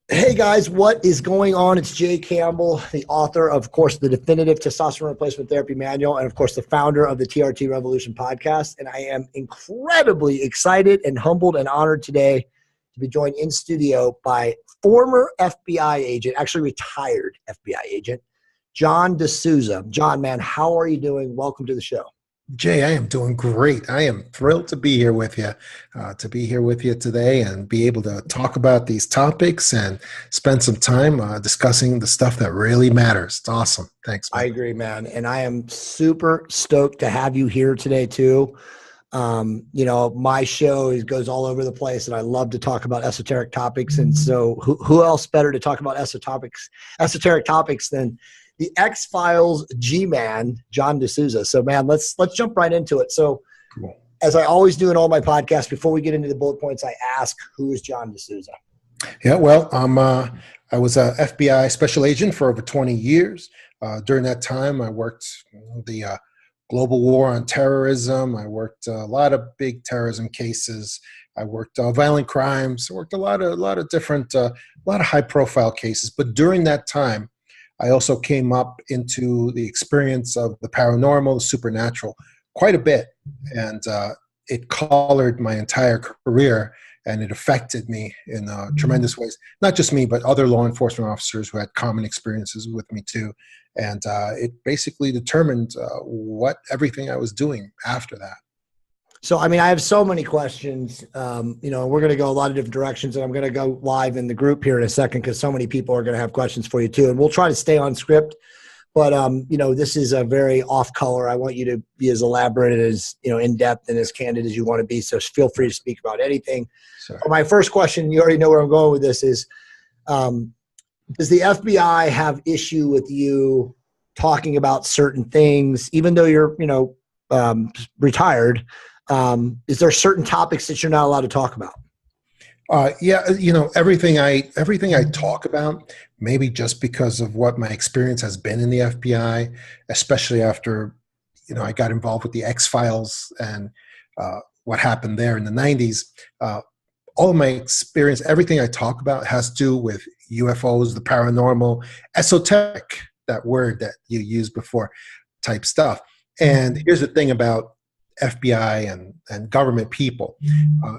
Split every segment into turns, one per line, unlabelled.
Hey guys, what is going on? It's Jay Campbell, the author of course, the definitive testosterone replacement therapy manual, and of course, the founder of the TRT Revolution podcast. And I am incredibly excited and humbled and honored today to be joined in studio by former FBI agent, actually retired FBI agent, John DeSouza. John, man, how are you doing? Welcome to the show.
Jay, I am doing great. I am thrilled to be here with you, today and be able to talk about these topics and spend some time discussing the stuff that really matters. It's awesome. Thanks, man.
I agree, man. And I am super stoked to have you here today too. My show goes all over the place and I love to talk about esoteric topics. And so who else better to talk about esoteric topics than the X-Files G-Man, John DeSouza. So, man, let's jump right into it. So, cool. As I always do in all my podcasts, before we get into the bullet points, I ask, who is John DeSouza?
Yeah, well, I was a FBI special agent for over 20 years. During that time, I worked the global war on terrorism. I worked a lot of big terrorism cases. I worked violent crimes. I worked a lot of different, a lot of high-profile cases. But during that time, I also came up into the experience of the paranormal, the supernatural, quite a bit. And it colored my entire career, and it affected me in tremendous ways. Not just me, but other law enforcement officers who had common experiences with me too. And it basically determined what everything I was doing after that.
So, I mean, I have so many questions, we're going to go a lot of different directions, and I'm going to go live in the group here in a second because so many people are going to have questions for you too. And we'll try to stay on script, but, this is a very off color. I want you to be as elaborate and as, in depth and as candid as you want to be. So feel free to speak about anything. My first question, you already know where I'm going with this, is does the FBI have issue with you talking about certain things, even though you're, retired? Is there certain topics that you're not allowed to talk about?
Everything I talk about, maybe just because of what my experience has been in the FBI, especially after, I got involved with the X-Files and what happened there in the 90s. All of my experience, everything I talk about has to do with UFOs, the paranormal, esoteric, that word that you used before, type stuff. And here's the thing about FBI and government people.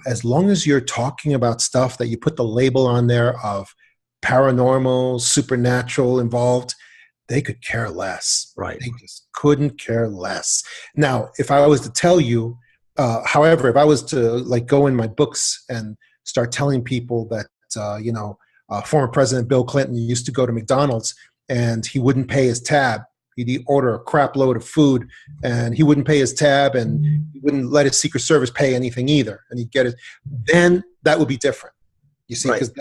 As long as you're talking about stuff that you put the label on there of paranormal, supernatural involved, they could care less.
Right.
They just couldn't care less. Now, if I was to tell you, however, if I was to go in my books and start telling people that, former President Bill Clinton used to go to McDonald's and he wouldn't pay his tab, he'd order a crap load of food and he wouldn't pay his tab and he wouldn't let his Secret Service pay anything either. And he'd get it. Then that would be different. You see, because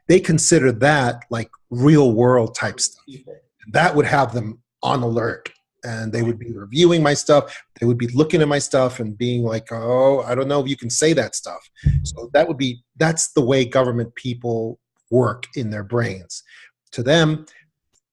they consider that like real world type stuff. That would have them on alert, and they would be reviewing my stuff. They would be looking at my stuff and being like, oh, I don't know if you can say that stuff. So that's the way government people work in their brains. To them,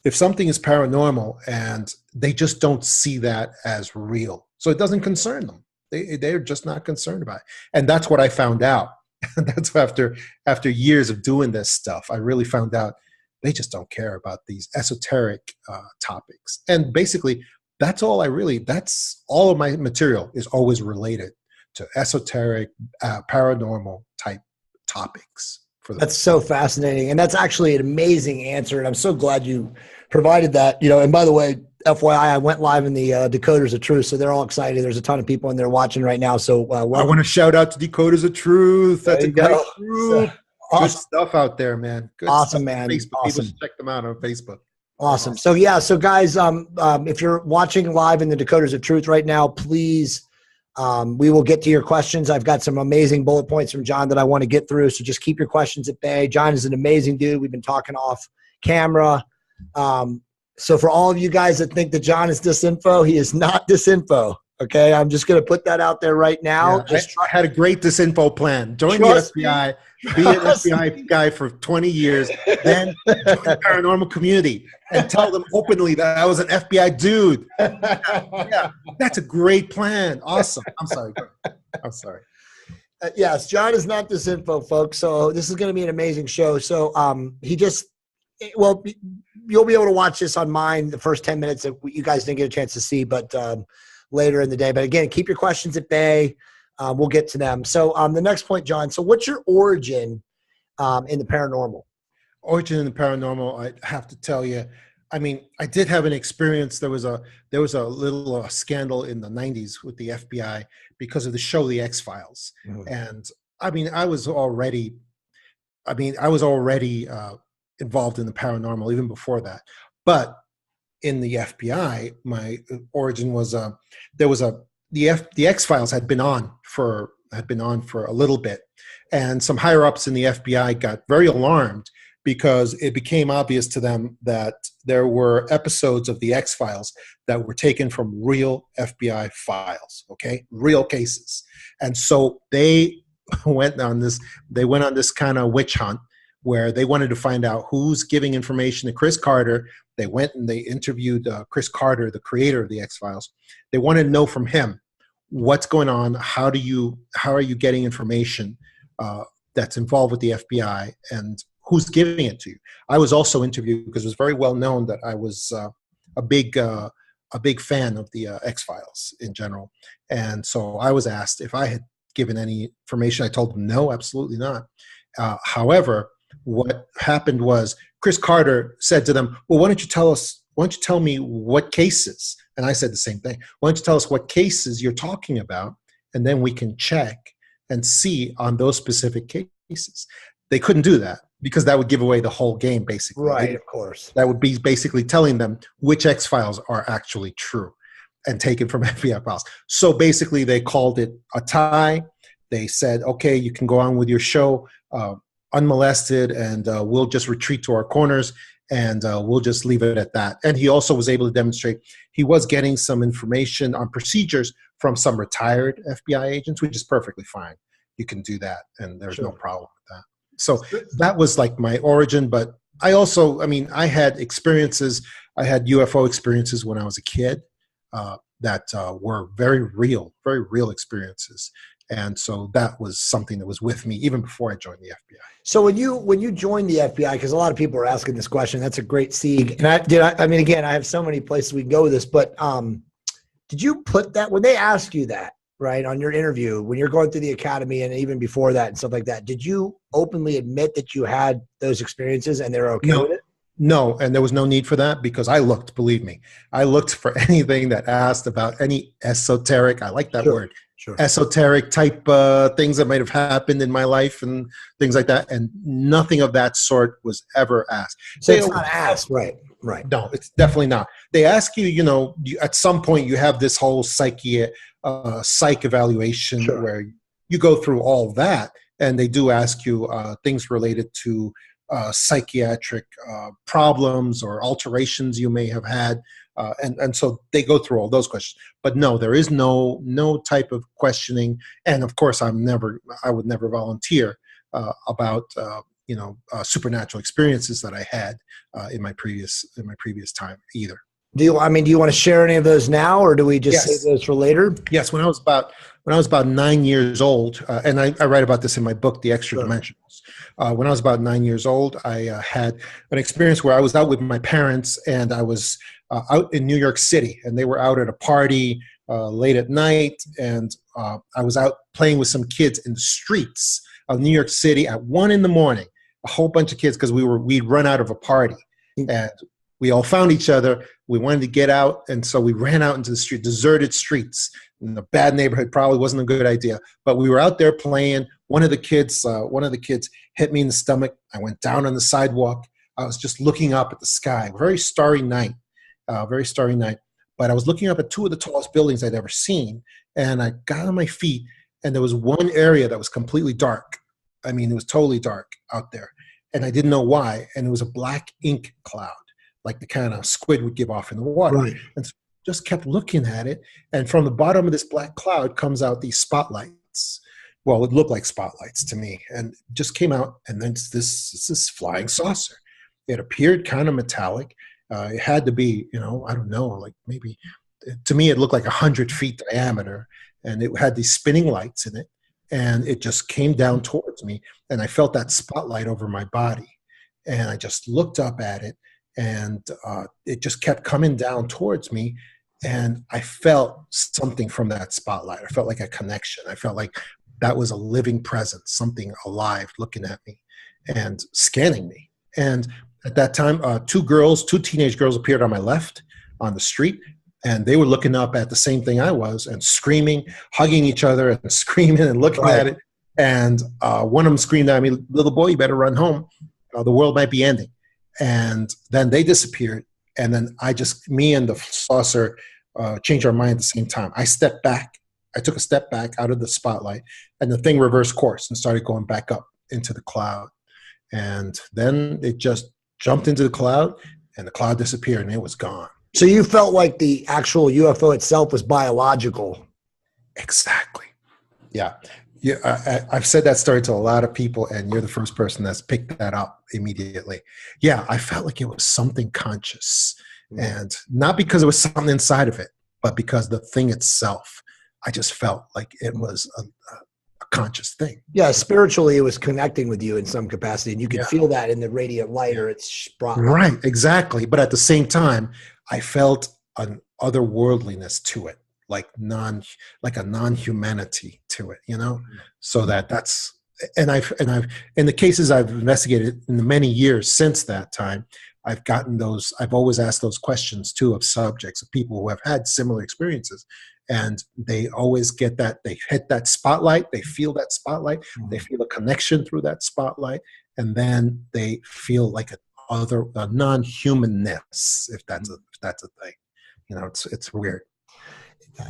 if something is paranormal and they just don't see that as real, so it doesn't concern them. They're just not concerned about it. And that's what I found out. That's after years of doing this stuff, I really found out they just don't care about these esoteric topics. And basically, that's all of my material is always related to esoteric, paranormal type topics.
That's so fascinating. And that's actually an amazing answer. And I'm so glad you provided that, and by the way, FYI, I went live in the Decoders of Truth, so they're all excited. There's a ton of people in there watching right now. So
I want to shout out to Decoders of Truth. That's a great group.
Awesome.
Good stuff out there, man. Good
awesome,
stuff.
Man.
Facebook.
Awesome.
People should check them out on Facebook.
Awesome. So guys, if you're watching live in the Decoders of Truth right now, please, we will get to your questions. I've got some amazing bullet points from John that I want to get through. So just keep your questions at bay. John is an amazing dude. We've been talking off camera. So for all of you guys that think that John is disinfo, he is not disinfo. Okay, I'm just going to put that out there right now.
Yeah, I had a great disinfo plan. Join the FBI, be an FBI guy for 20 years, then join the paranormal community and tell them openly that I was an FBI dude. Yeah, that's a great plan. Awesome. I'm sorry.
Yes, John is not this info, folks. So this is going to be an amazing show. So well, you'll be able to watch this on mine the first 10 minutes that you guys didn't get a chance to see, but later in the day. But again, keep your questions at bay. We'll get to them. So the next point, John. So what's your origin in the paranormal?
Origin in the paranormal, I have to tell you, I mean, I did have an experience. There was a little scandal in the 90s with the FBI because of the show The X-Files. Mm-hmm. And I mean, I was already involved in the paranormal even before that. But in the FBI, my origin was the X-Files had been on for a little bit, and some higher ups in the FBI got very alarmed because it became obvious to them that there were episodes of the X-Files that were taken from real FBI files, okay, real cases. And so they went on this kind of witch hunt where they wanted to find out who's giving information to Chris Carter. They went and they interviewed Chris Carter, the creator of the X-Files. They wanted to know from him what's going on, how are you getting information that's involved with the FBI, and who's giving it to you. I was also interviewed because it was very well known that I was a big fan of the X-Files in general. And so I was asked if I had given any information. I told them no, absolutely not. However, what happened was Chris Carter said to them, well, why don't you tell me what cases? And I said the same thing. Why don't you tell us what cases you're talking about? And then we can check and see on those specific cases. They couldn't do that because that would give away the whole game, basically.
Right, of course.
That would be basically telling them which X-Files are actually true and taken from FBI files. So basically they called it a tie. They said, okay, you can go on with your show unmolested, and we'll just retreat to our corners, and we'll just leave it at that. And he also was able to demonstrate he was getting some information on procedures from some retired FBI agents, which is perfectly fine. You can do that, and there's no problem with that. So that was like my origin. But I also, I mean, I had experiences. I had UFO experiences when I was a kid that were very real experiences. And so that was something that was with me even before I joined the FBI.
So when you joined the FBI, because a lot of people are asking this question, that's a great segue. And I mean, again, I have so many places we can go with this, but did you put that when they asked you that, right, on your interview, when you're going through the academy and even before that and stuff like that, did you openly admit that you had those experiences and they're okay with it?
No, and there was no need for that because I looked, believe me, I looked for anything that asked about any esoteric, I like that word, esoteric type things that might have happened in my life and things like that, and nothing of that sort was ever asked.
So it's not asked, right?
No, it's definitely not. They ask you, at some point you have this whole psych evaluation where you go through all that, and they do ask you things related to psychiatric problems or alterations you may have had, and so they go through all those questions. But no, there is no type of questioning, and of course I would never volunteer about supernatural experiences that I had in my previous time either.
Do you want to share any of those now, or do we just save those for later?
Yes, when I was about 9 years old, and I write about this in my book, The Extra Dimensionals. When I was about 9 years old, I had an experience where I was out with my parents, and I was out in New York City, and they were out at a party late at night, and I was out playing with some kids in the streets of New York City at 1 a.m. A whole bunch of kids because we'd run out of a party, and we all found each other. We wanted to get out, and so we ran out into the street, deserted streets. In a bad neighborhood probably wasn't a good idea, but we were out there playing. One of the kids hit me in the stomach. I went down on the sidewalk. I was just looking up at the sky. Very starry night. But I was looking up at two of the tallest buildings I'd ever seen, and I got on my feet, and there was one area that was completely dark. I mean, it was totally dark out there, and I didn't know why. And it was a black ink cloud, like the kind of squid would give off in the water. Right. And so just kept looking at it. And from the bottom of this black cloud comes out these spotlights. Well, it looked like spotlights to me, and just came out. And then it's this flying saucer. It appeared kind of metallic. It had to be, I don't know, like maybe, to me, it looked like 100 feet diameter. And it had these spinning lights in it. and it just came down towards me, and I felt that spotlight over my body, and I just looked up at it, and it just kept coming down towards me, and I felt something from that spotlight. I felt like a connection. I felt like that was a living presence, something alive looking at me and scanning me. And at that time, two teenage girls appeared on my left on the street, and they were looking up at the same thing I was and screaming, hugging each other and screaming and looking at it. And one of them screamed at me, "Little boy, you better run home. The world might be ending." And then they disappeared. And then me and the saucer changed our mind at the same time. I stepped back. I took a step back out of the spotlight, and the thing reversed course and started going back up into the cloud. And then it just jumped into the cloud, and the cloud disappeared, and it was gone.
So you felt like the actual UFO itself was biological.
Exactly. Yeah. I've said that story to a lot of people, and you're the first person that's picked that up immediately. Yeah, I felt like it was something conscious, and not because it was something inside of it, but because the thing itself, I just felt like it was a conscious thing.
Yeah, spiritually, it was connecting with you in some capacity, and you could feel that in the radiant light, or it's brought
right, exactly. But at the same time, I felt an otherworldliness to it, like a non-humanity to it, So that's and I've in the cases I've investigated in the many years since that time, I've always asked those questions too of subjects, of people who have had similar experiences. And they always get that, they hit that spotlight, they feel that spotlight, they feel a connection through that spotlight, and then they feel like a non-humanness, if that's a thing. It's weird.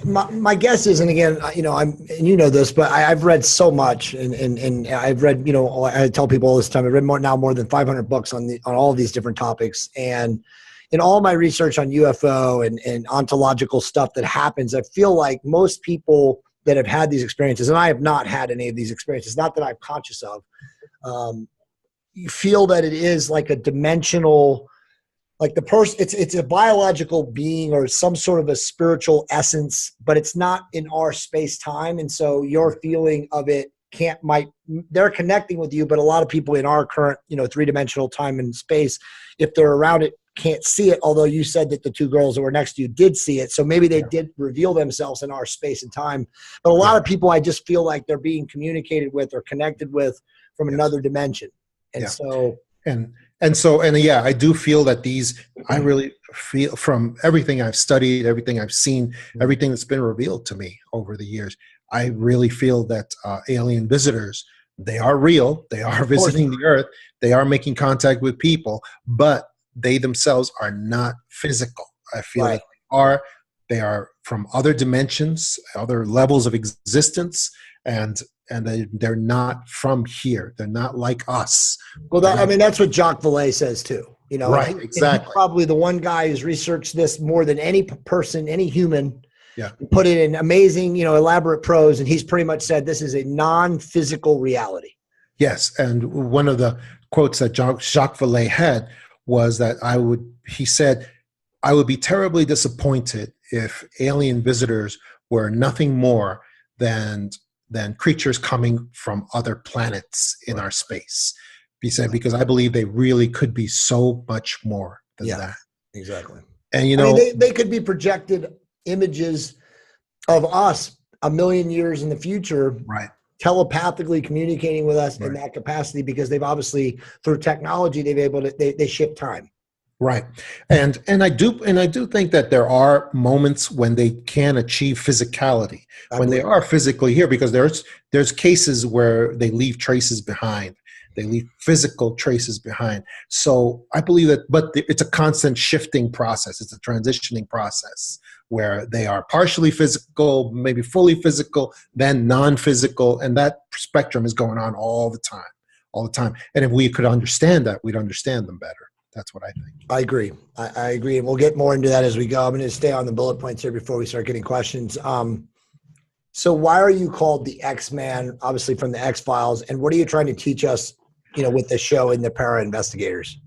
My guess is, and again, and you know this, but I've read so much, and I've read, I tell people all this time, I've read more than 500 books on all of these different topics, and in all my research on UFO and ontological stuff that happens, I feel like most people that have had these experiences, and I have not had any of these experiences, not that I'm conscious of, you feel that it is like a dimensional, like the person, it's a biological being or some sort of a spiritual essence, but it's not in our space time. And so your feeling of it they're connecting with you, but a lot of people in our current, three-dimensional time and space, if they're around it, can't see it. Although you said that the two girls that were next to you did see it. So maybe they did reveal themselves in our space and time. But a lot of people, I just feel like they're being communicated with or connected with from another dimension. And so,
I do feel that I really feel, from everything I've studied, everything I've seen, everything that's been revealed to me over the years, I really feel that alien visitors, they are real. They are visiting the earth. They are making contact with people, but they themselves are not physical. I feel that they are from other dimensions, other levels of existence, and they're not from here. They're not like us.
Well, that's what Jacques Vallée says too.
Right, exactly.
He's probably the one guy who's researched this more than any person, any human.
Yeah.
Put it in amazing, elaborate prose, and he's pretty much said this is a non-physical reality.
Yes, and one of the quotes that Jacques Vallée had was that he said, "I would be terribly disappointed if alien visitors were nothing more than creatures coming from other planets in our space." He said, because I believe they really could be so much more than that.
Exactly.
And
they could be projected images of us a million years in the future,
right,
telepathically communicating with us in that capacity, because they've obviously, through technology, they ship time.
Right. And I do think that there are moments when they can achieve physicality, when they are physically here, because there's cases where they leave traces behind. They leave physical traces behind. So I believe that, but it's a constant shifting process. It's a transitioning process where they are partially physical, maybe fully physical, then non-physical. And that spectrum is going on all the time. And if we could understand that, we'd understand them better. That's what I think.
I agree. I agree. And we'll get more into that as we go. I'm going to stay on the bullet points here before we start getting questions. So why are you called the X-Man, obviously from the X-Files, and what are you trying to teach us, with the show and the para investigators?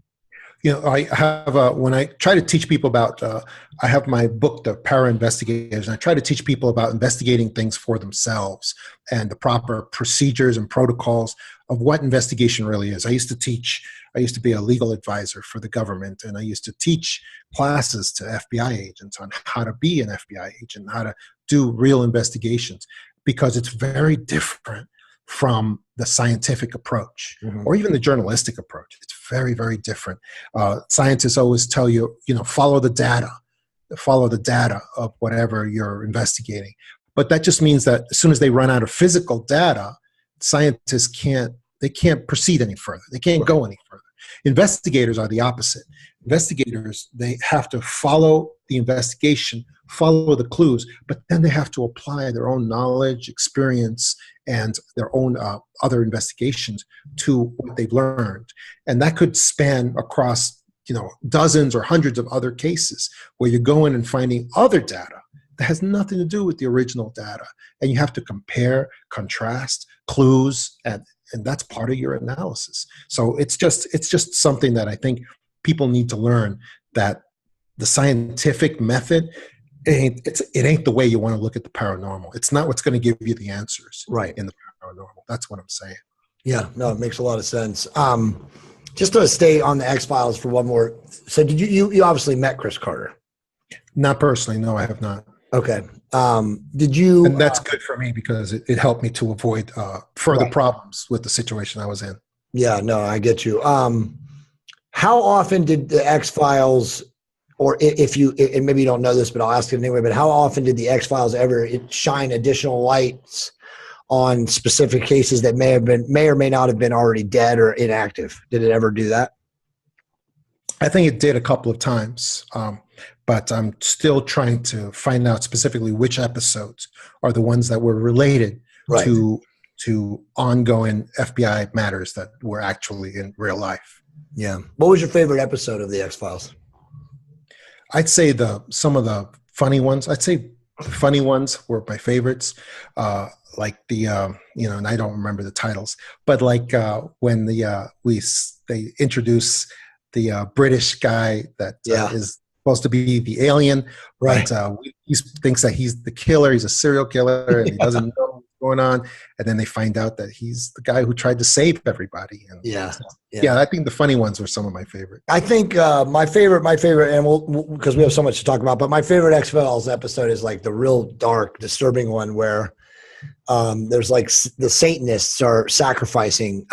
I have when I try to teach people about, I have my book, The Para Investigators, and I try to teach people about investigating things for themselves and the proper procedures and protocols of what investigation really is. I used to be a legal advisor for the government, and I used to teach classes to FBI agents on how to be an FBI agent, how to do real investigations, because it's very different from the scientific approach or even the journalistic approach. It's very, very different. Scientists always tell you, follow the data of whatever you're investigating. But that just means that as soon as they run out of physical data, scientists can't proceed any further. They can't go any further. Investigators are the opposite. Investigators, they have to follow the investigation, follow the clues, but then they have to apply their own knowledge, experience, and their own other investigations to what they've learned. And that could span across, dozens or hundreds of other cases where you're going and finding other data that has nothing to do with the original data. And you have to compare, contrast, clues, and that's part of your analysis. So it's just something that I think people need to learn, that the scientific method, it ain't the way you want to look at the paranormal. It's not what's going to give you the answers in the paranormal. That's what I'm saying. Yeah,
no, it makes a lot of sense. Just to stay on the X-Files for one more. So did you obviously met Chris Carter?
Not personally. No, I have not.
Okay. Did you?
And that's good for me because it helped me to avoid further problems with the situation I was in.
Yeah, no, I get you. How often did the X-Files, or if you, and maybe you don't know this, but I'll ask it anyway, but how often did the X-Files ever shine additional lights on specific cases that may or may not have been already dead or inactive? Did it ever do that?
I think it did a couple of times, but I'm still trying to find out specifically which episodes are the ones that were related to ongoing FBI matters that were actually in real life.
Yeah. What was your favorite episode of the X-Files?
I'd say some of the funny ones. I'd say the funny ones were my favorites. Like and I don't remember the titles, but like when they introduce the British guy that is supposed to be the alien, right? But he thinks that he's the killer. He's a serial killer, and he doesn't know what's going on. And then they find out that he's the guy who tried to save everybody. And I think the funny ones were some of my favorite.
I think my favorite, and we'll because we have so much to talk about, but my favorite X-Files episode is like the real dark, disturbing one where there's like the Satanists are sacrificing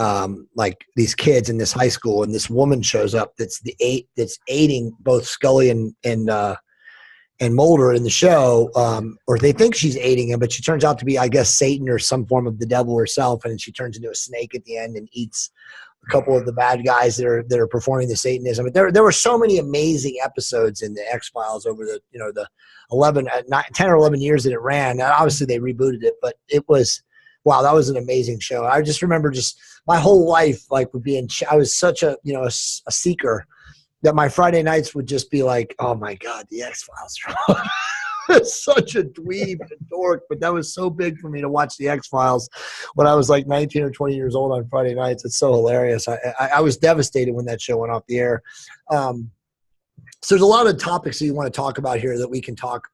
like these kids in this high school, and this woman shows up that's aiding both Scully and Mulder in the show, or they think she's aiding him, but she turns out to be, I guess, Satan or some form of the devil herself, and she turns into a snake at the end and eats a couple of the bad guys that are performing the Satanism. But there were so many amazing episodes in the X-Files over the the 10 or 11 years that it ran. And obviously they rebooted it, but it was, wow, that was an amazing show. I just remember just my whole life, like I was such a seeker that my Friday nights would just be like, oh my God, the X-Files. Such a dweeb and a dork, but that was so big for me to watch the X-Files when I was like 19 or 20 years old on Friday nights. It's so hilarious. I was devastated when that show went off the air. So there's a lot of topics that you want to talk about here that we can talk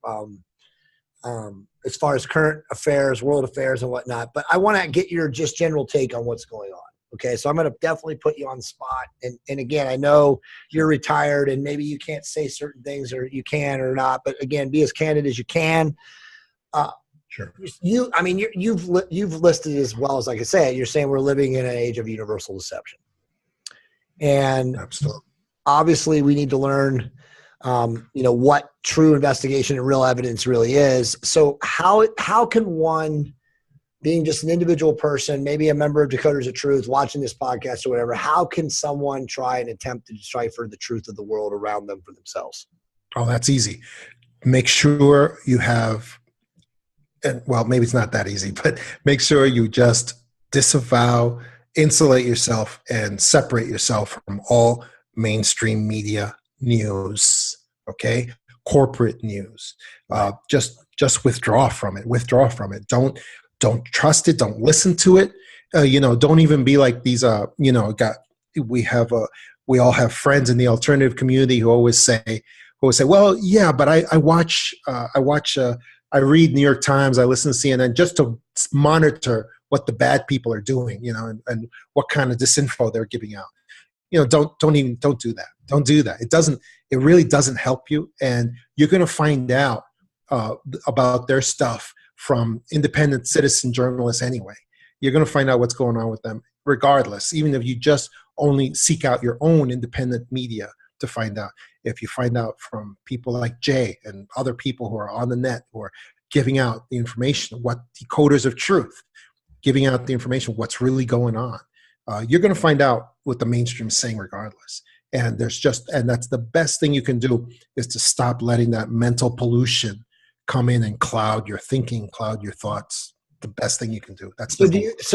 as far as current affairs, world affairs and whatnot, but I want to get your just general take on what's going on. Okay, so I'm going to definitely put you on the spot. And again, I know you're retired and maybe you can't say certain things, or you can or not, but again, be as candid as you can.
Sure.
You've listed as well as I can say it. You're saying we're living in an age of universal deception. And
absolutely,
obviously we need to learn, what true investigation and real evidence really is. So how can one, being just an individual person, maybe a member of Decoders of Truth, watching this podcast or whatever, how can someone try and attempt to decipher the truth of the world around them for themselves?
Oh, that's easy. Make sure you have, and well, maybe it's not that easy, but make sure you just disavow, insulate yourself, and separate yourself from all mainstream media news, okay? Corporate news. Just withdraw from it. Don't trust it. Don't listen to it. Don't even be like these. We we all have friends in the alternative community who always say, well, yeah, but I read New York Times, I listen to CNN just to monitor what the bad people are doing, and what kind of disinfo they're giving out. Don't do that. Don't do that. It really doesn't help you. And you're going to find out about their stuff from independent citizen journalists anyway. You're going to find out what's going on with them regardless, even if you just only seek out your own independent media to find out. If you find out from people like Jay and other people who are on the net who are giving out the information, what decoders of truth, giving out the information, what's really going on, you're going to find out what the mainstream is saying regardless. And that's the best thing you can do, is to stop letting that mental pollution come in and cloud your thinking, cloud your thoughts. The best thing you can do.
So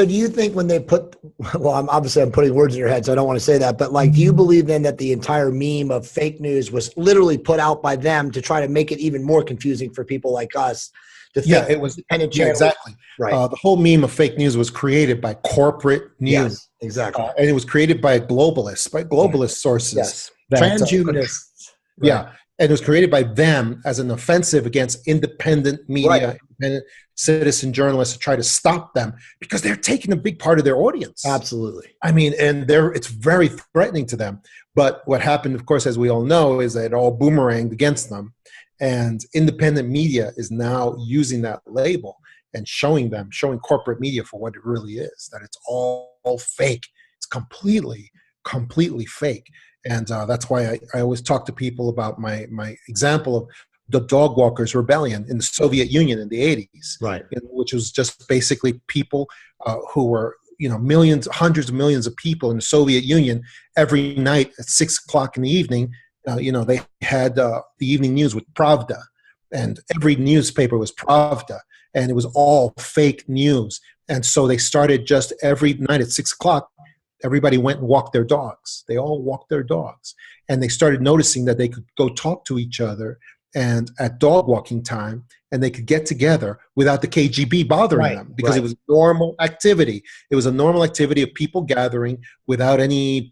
do you think when they I'm putting words in your head, so I don't want to say that, but do you believe then that the entire meme of fake news was literally put out by them to try to make it even more confusing for people like us?
It was. Yeah, exactly.
Right.
The whole meme of fake news was created by corporate news.
Yes, exactly.
And it was created by globalist sources.
Yes. Transhumanists.
Right. Yeah. And it was created by them as an offensive against independent media,
right,
independent citizen journalists, to try to stop them, because they're taking a big part of their audience.
Absolutely.
I mean, and it's very threatening to them. But what happened, of course, as we all know, is that it all boomeranged against them. And independent media is now using that label and showing corporate media for what it really is, that it's all fake. It's completely fake. And that's why I always talk to people about my example of the Dog Walkers Rebellion in the Soviet Union in the 80s,
right?
Which was just basically people who were, millions, hundreds of millions of people in the Soviet Union. Every night at 6 o'clock in the evening, they had the evening news with Pravda, and every newspaper was Pravda, and it was all fake news. And so they started just every night at 6 o'clock. Everybody went and walked their dogs. They all walked their dogs. And they started noticing that they could go talk to each other and at dog walking time, and they could get together without the KGB bothering them, because it was normal activity. It was a normal activity of people gathering without any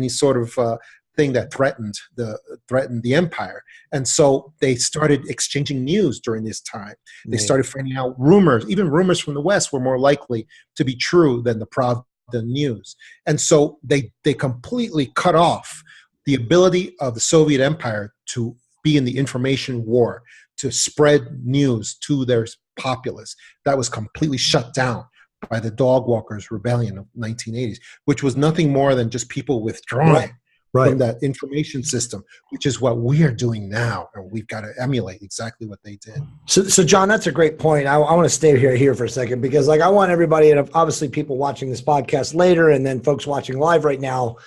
sort of thing that threatened the empire. And so they started exchanging news during this time. They started finding out rumors. Even rumors from the West were more likely to be true than the news. And so they completely cut off the ability of the Soviet Empire to be in the information war, to spread news to their populace. That was completely shut down by the Dog Walkers Rebellion of 1980s, which was nothing more than just people withdrawing from that information system, which is what we are doing now, and we've got to emulate exactly what they did.
So John, that's a great point. I want to stay here for a second, because I want everybody, and obviously people watching this podcast later, and then folks watching live right now,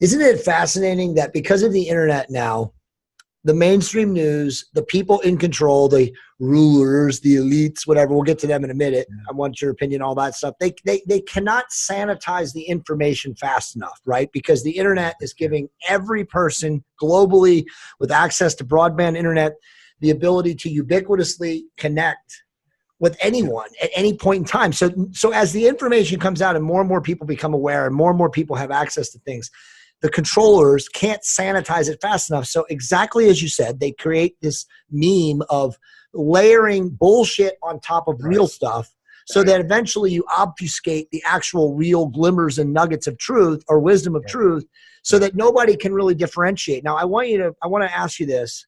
isn't it fascinating that because of the internet now, the mainstream news, the people in control, the rulers, the elites, whatever, we'll get to them in a minute. I want your opinion, all that stuff. They cannot sanitize the information fast enough, right? Because the internet is giving every person globally with access to broadband internet the ability to ubiquitously connect with anyone at any point in time. So as the information comes out and more people become aware and more people have access to things, the controllers can't sanitize it fast enough. So exactly as you said, they create this meme of layering bullshit on top of real stuff, so that eventually you obfuscate the actual real glimmers and nuggets of truth or wisdom of truth, so that nobody can really differentiate. Now, I want to ask you this,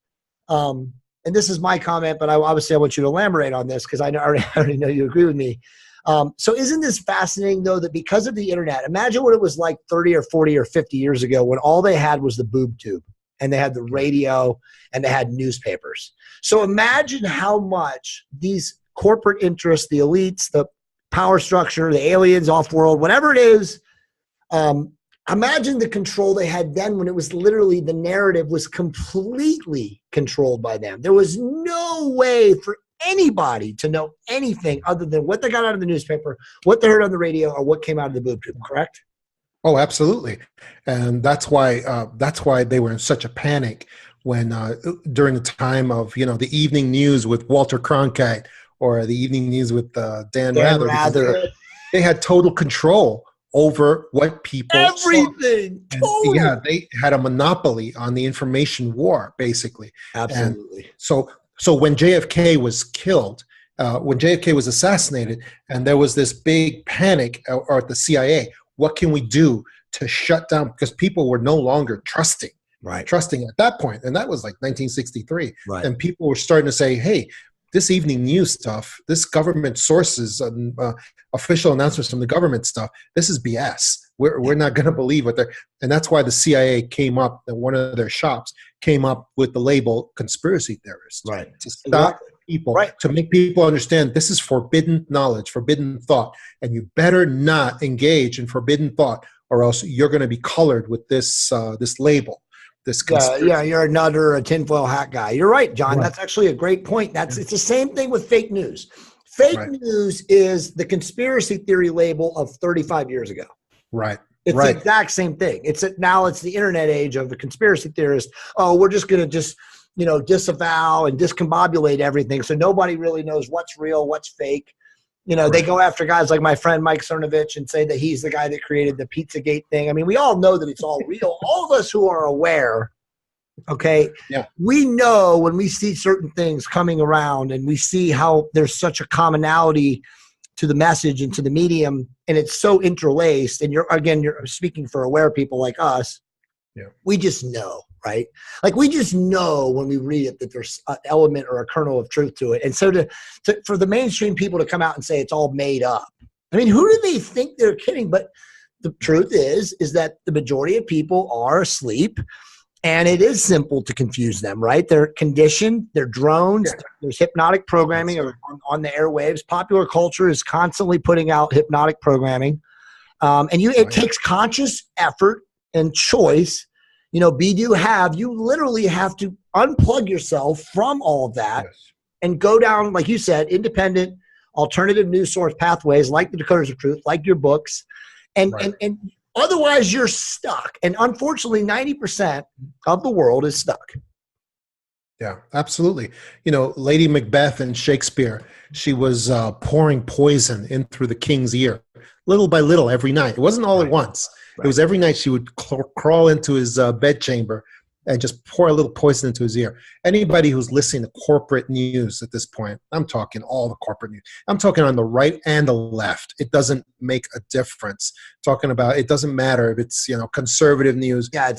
and this is my comment, but I want you to elaborate on this, because I already know you agree with me. So isn't this fascinating, though, that because of the internet, imagine what it was like 30 or 40 or 50 years ago, when all they had was the boob tube, and they had the radio, and they had newspapers. So imagine how much these corporate interests, the elites, the power structure, the aliens, off-world, whatever it is, imagine the control they had then, when it was literally, the narrative was completely controlled by them. There was no way for anybody to know anything other than what they got out of the newspaper, what they heard on the radio, or what came out of the boob tube, correct?
Oh, absolutely. And that's why they were in such a panic when during the time of, the evening news with Walter Cronkite, or the evening news with Dan Rather. They had total control over what people
everything.
Totally. Yeah, they had a monopoly on the information war, basically.
Absolutely.
And so when JFK was killed, when JFK was assassinated, and there was this big panic or at the CIA, what can we do to shut down? Because people were no longer trusting at that point, and that was like 1963.
Right.
And people were starting to say, hey, this evening news stuff, this government sources, official announcements from the government stuff, this is BS. We're not going to believe what they're, and that's why the CIA came up, one of their shops came up with the label conspiracy theorist,
right,
to stop people, to make people understand this is forbidden knowledge, forbidden thought, and you better not engage in forbidden thought, or else you're going to be colored with this this label.
Yeah, you're a nut or a tinfoil hat guy. You're right, John. Right. That's actually a great point. It's the same thing with fake news. Fake news is the conspiracy theory label of 35 years ago.
Right.
It's the exact same thing. Now it's the internet age of the conspiracy theorist. Oh, we're just going to disavow and discombobulate everything, so nobody really knows what's real, what's fake. They go after guys like my friend Mike Cernovich and say that he's the guy that created the Pizzagate thing. I mean, we all know that it's all real. All of us who are aware, we know when we see certain things coming around and we see how there's such a commonality to the message and to the medium, and it's so interlaced, and you're speaking for aware people like us. Yeah. We just know, right? Like we just know when we read it that there's an element or a kernel of truth to it. And so for the mainstream people to come out and say it's all made up, I mean, who do they think they're kidding? But the truth is that the majority of people are asleep, and it is simple to confuse them, right? They're conditioned, they're drones, there's hypnotic programming on the airwaves. Popular culture is constantly putting out hypnotic programming. It takes conscious effort and choice. You literally have to unplug yourself from all of that and go down, like you said, independent, alternative news source pathways like the Decoders of Truth, like your books. And otherwise you're stuck. And unfortunately, 90% of the world is stuck.
Yeah, absolutely. Lady Macbeth in Shakespeare, she was pouring poison in through the king's ear, little by little every night. It wasn't all at once. It was every night she would crawl into his bedchamber and just pour a little poison into his ear. Anybody who's listening to corporate news at this point, I'm talking all the corporate news. I'm talking on the right and the left. It doesn't make a difference. Talking about, it doesn't matter if it's, conservative news.
Yeah,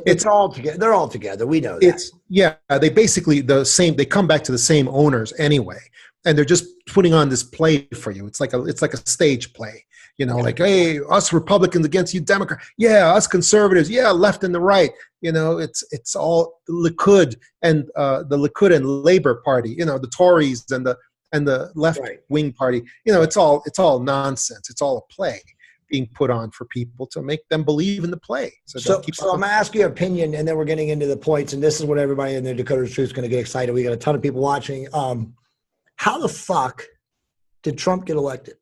it's all together. They're all together. We know that.
They basically they come back to the same owners anyway. And they're just putting on this play for you. It's like a stage play. Like, hey, us Republicans against you Democrats. Yeah, us conservatives. Yeah, left and the right. It's all Likud and the Likud and Labor Party. The Tories and the left wing party. It's all nonsense. It's all a play being put on for people to make them believe in the play. So I'm
going to ask you your opinion, and then we're getting into the points. And this is what everybody in the Decoders of Truth is going to get excited. We got a ton of people watching. How the fuck did Trump get elected?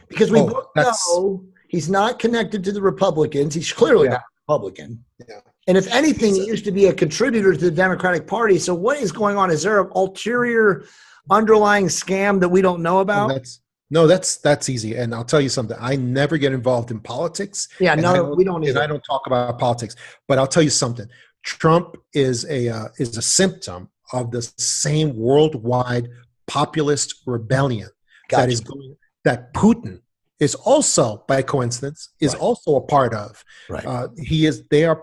Because we both know he's not connected to the Republicans. He's clearly not a Republican. Yeah. And if anything, he used to be a contributor to the Democratic Party. So what is going on? Is there an ulterior underlying scam that we don't know about?
That's easy. And I'll tell you something. I never get involved in politics.
Yeah, no, we don't either.
And I don't talk about politics. But I'll tell you something. Trump is a symptom of the same worldwide populist rebellion that Putin is also, by coincidence, also a part of. Right. They are a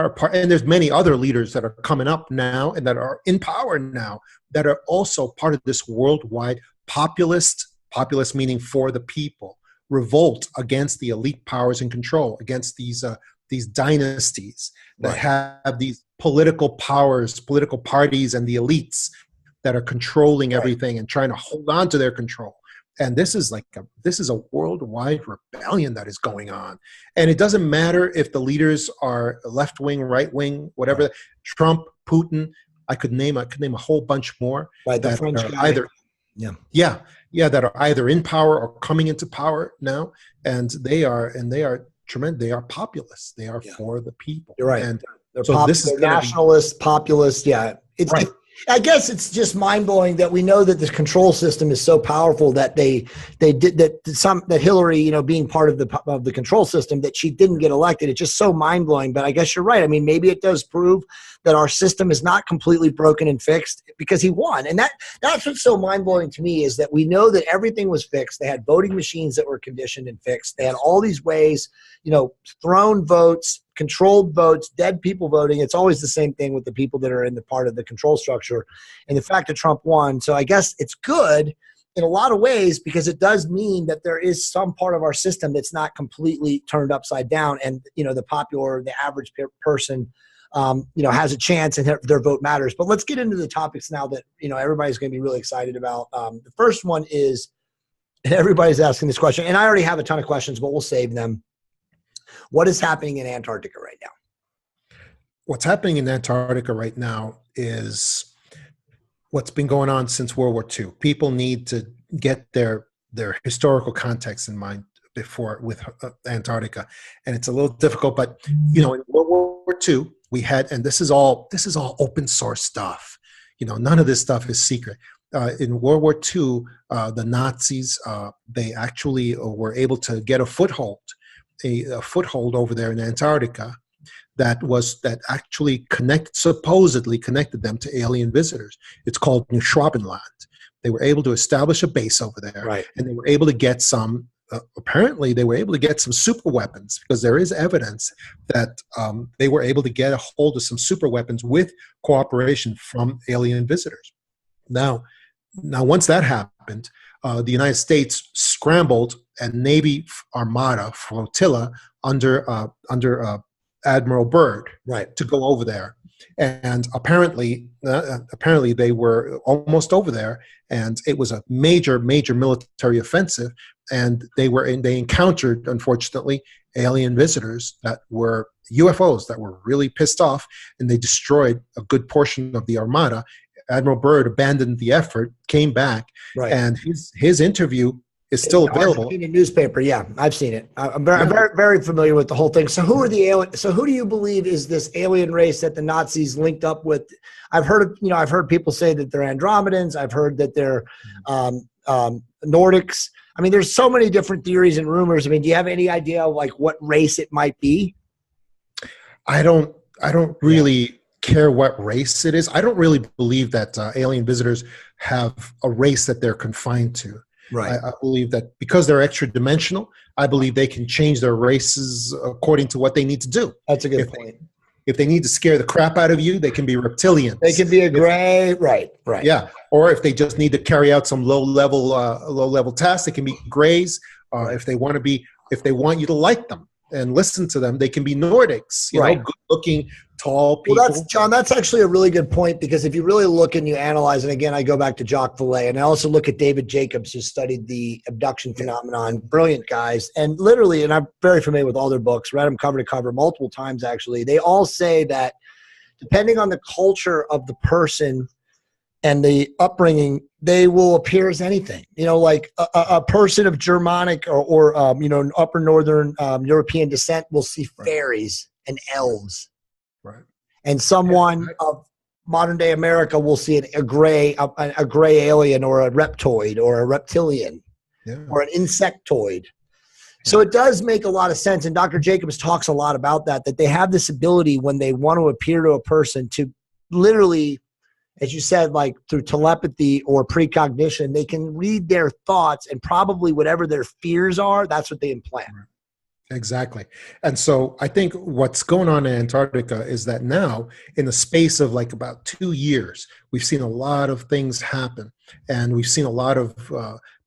part, and there's many other leaders that are coming up now and that are in power now that are also part of this worldwide populist meaning for the people, revolt against the elite powers in control, against these dynasties that have these political powers, political parties, and the elites that are controlling everything and trying to hold on to their control. And this is a worldwide rebellion that is going on. And it doesn't matter if the leaders are left wing, right wing, whatever. Right. Trump, Putin, I could name a whole bunch more.
Right, the French guy.
Either, that are either in power or coming into power now, and they are tremendous. They are populists. They are for the people.
You're right.
And
they're nationalist, populist. Yeah, I guess it's just mind blowing that we know that this control system is so powerful that they did that Hillary, you know, being part of the control system, that she didn't get elected. It's just so mind blowing. But I guess you're right. I mean, maybe it does prove that our system is not completely broken and fixed because he won. And that's what's so mind blowing to me, is that we know that everything was fixed. They had voting machines that were conditioned and fixed. They had all these ways, you know, thrown votes, controlled votes, dead people voting. It's always the same thing with the people that are in the part of the control structure. And the fact that Trump won. So I guess it's good in a lot of ways, because it does mean that there is some part of our system that's not completely turned upside down. And, you know, the average person, you know, has a chance and their vote matters. But let's get into the topics now that, you know, everybody's going to be really excited about. The first one is, and everybody's asking this question, and I already have a ton of questions, but we'll save them. What is happening in Antarctica right now?
What's happening in Antarctica right now is what's been going on since World War II. People need to get their historical context in mind before with Antarctica, and it's a little difficult. But you know, in World War II, we had, and this is all open source stuff. You know, none of this stuff is secret. In World War II, the Nazis they actually were able to get a foothold over there in Antarctica that actually supposedly connected them to alien visitors. It's called New Schwabenland. They were able to establish a base over there,
right?
And they were able to get some. Apparently, they were able to get some super weapons, because there is evidence that they were able to get a hold of some super weapons with cooperation from alien visitors. Now, once that happened, the United States scrambled a Navy armada flotilla under Admiral Byrd,
right,
to go over there. And apparently they were almost over there, and it was a major military offensive. And they encountered, unfortunately, alien visitors that were UFOs that were really pissed off, and they destroyed a good portion of the armada. Admiral Byrd abandoned the effort, came back,
right,
and his interview is still available.
In a newspaper, yeah, I've seen it. I'm very familiar with the whole thing. So who are the alien? So who do you believe is this alien race that the Nazis linked up with? I've heard people say that they're Andromedans. I've heard that they're Nordics. I mean, there's so many different theories and rumors. I mean, do you have any idea like what race it might be?
I don't really care what race it is. I don't really believe that alien visitors have a race that they're confined to.
Right.
I believe that because they're extra dimensional, I believe they can change their races according to what they need to do.
That's a good point.
If they need to scare the crap out of you, they can be reptilians.
They can be a gray, right.
Yeah. Or if they just need to carry out some low level tasks, they can be grays. If they want you to like them and listen to them, they can be Nordics. You know, good looking, tall people.
Well, that's actually a really good point, because if you really look and you analyze, and again, I go back to Jacques Vallée, and I also look at David Jacobs, who studied the abduction phenomenon. Brilliant guys. And literally, and I'm very familiar with all their books, read them cover to cover multiple times actually. They all say that depending on the culture of the person and the upbringing, they will appear as anything. You know, like a person of Germanic or you know, upper northern European descent will see fairies and elves.
Right.
And someone of modern day America will see a gray alien, or a reptoid, or a reptilian, or an insectoid. So it does make a lot of sense. And Dr. Jacobs talks a lot about that they have this ability when they want to appear to a person to literally, as you said, like through telepathy or precognition, they can read their thoughts, and probably whatever their fears are, that's what they implant.
Exactly. And so I think what's going on in Antarctica is that now, in the space of like about 2 years, we've seen a lot of things happen, and we've seen a lot of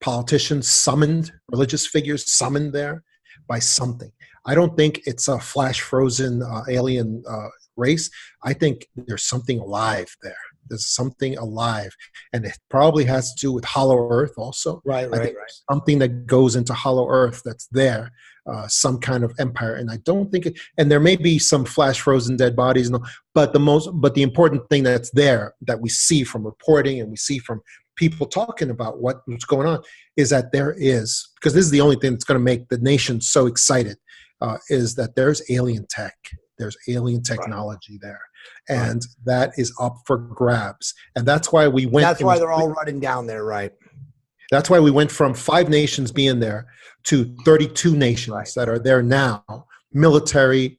politicians summoned, religious figures summoned there by something. I don't think it's a flash frozen alien race. I think there's something alive there. There's something alive, and it probably has to do with Hollow Earth also. Right. Something that goes into Hollow Earth that's there, some kind of empire. And I don't think and there may be some flash frozen dead bodies, but the important thing that's there, that we see from reporting and we see from people talking about what's going on, is that there is, because this is the only thing that's going to make the nation so excited, is that there's alien tech there's alien technology there. And that is up for grabs. And that's why we went.
That's why they're all running down there, right?
That's why we went from 5 nations being there to 32 nations that are there now. Military,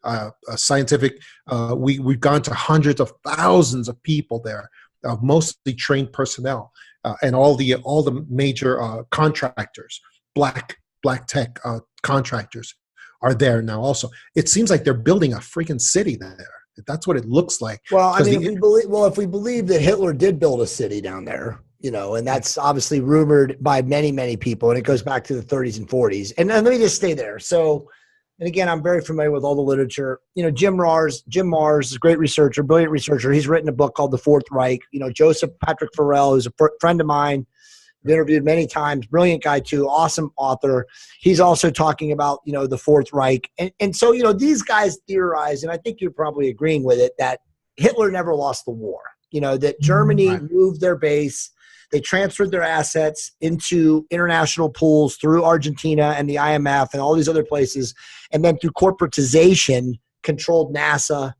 scientific. We've gone to hundreds of thousands of people there, mostly trained personnel, and all the major contractors, black tech contractors are there now. Also, it seems like they're building a freaking city there. That's what it looks like.
Well, I mean, if we believe that Hitler did build a city down there, you know, and that's obviously rumored by many, many people, and it goes back to the 30s and 40s. And let me just stay there. So, and again, I'm very familiar with all the literature. You know, Jim Mars is a great researcher, brilliant researcher. He's written a book called The Fourth Reich. You know, Joseph Patrick Farrell, who's a friend of mine, I've interviewed many times, brilliant guy too, awesome author. He's also talking about, you know, the Fourth Reich. And so, you know, these guys theorize, and I think you're probably agreeing with it, that Hitler never lost the war. You know, that Germany moved their base. They transferred their assets into international pools through Argentina and the IMF and all these other places. And then through corporatization, controlled NASA,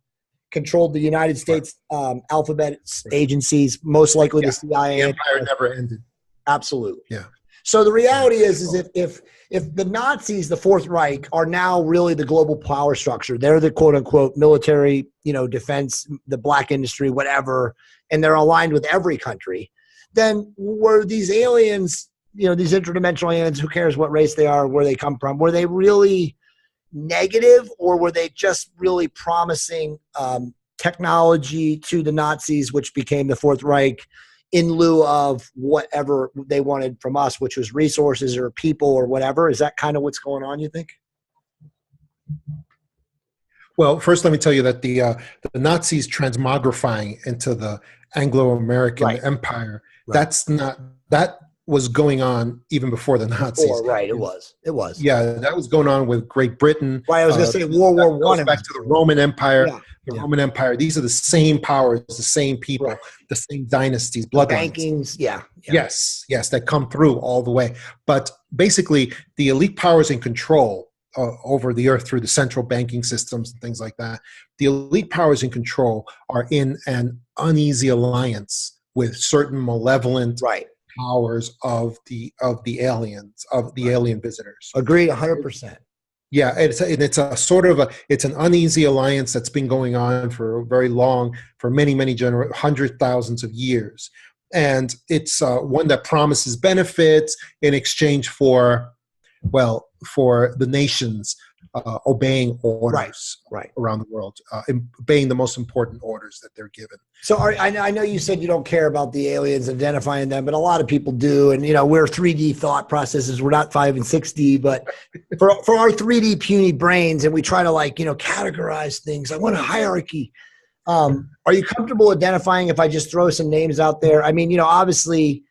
controlled the United States alphabet agencies, most likely the CIA.
The empire never ended.
Absolutely.
Yeah.
So the reality is if the Nazis, the Fourth Reich, are now really the global power structure, they're the quote unquote military, you know, defense, the black industry, whatever, and they're aligned with every country, then were these aliens, you know, these interdimensional aliens, who cares what race they are, where they come from, were they really negative, or were they just really promising technology to the Nazis, which became the Fourth Reich, in lieu of whatever they wanted from us, which was resources or people or whatever? Is that kind of what's going on, you think?
Well, first, let me tell you that the Nazis transmogrifying into the Anglo-American Empire, that was going on even before the Nazis.
It was.
Yeah, that was going on with Great Britain.
Right, I was going to say World War I.
Back to the Roman Empire. Yeah. The Roman Empire. These are the same powers, the same people, the same dynasties, bloodlines.
Bankings,
Yes, that come through all the way. But basically, the elite powers in control over the earth through the central banking systems and things like that, the elite powers in control are in an uneasy alliance with certain malevolent powers of the aliens, of the alien visitors.
Agreed, 100%.
Yeah, it's an uneasy alliance that's been going on for very long, for many hundred thousands of years, and it's one that promises benefits in exchange for the nations obeying orders around the world, obeying the most important orders that they're given.
So I know you said you don't care about the aliens, identifying them, but a lot of people do. And, you know, we're 3D thought processes. We're not 5 and 6D, but for our 3D puny brains, and we try to, like, you know, categorize things. I want a hierarchy. Are you comfortable identifying, if I just throw some names out there? I mean, you know, obviously,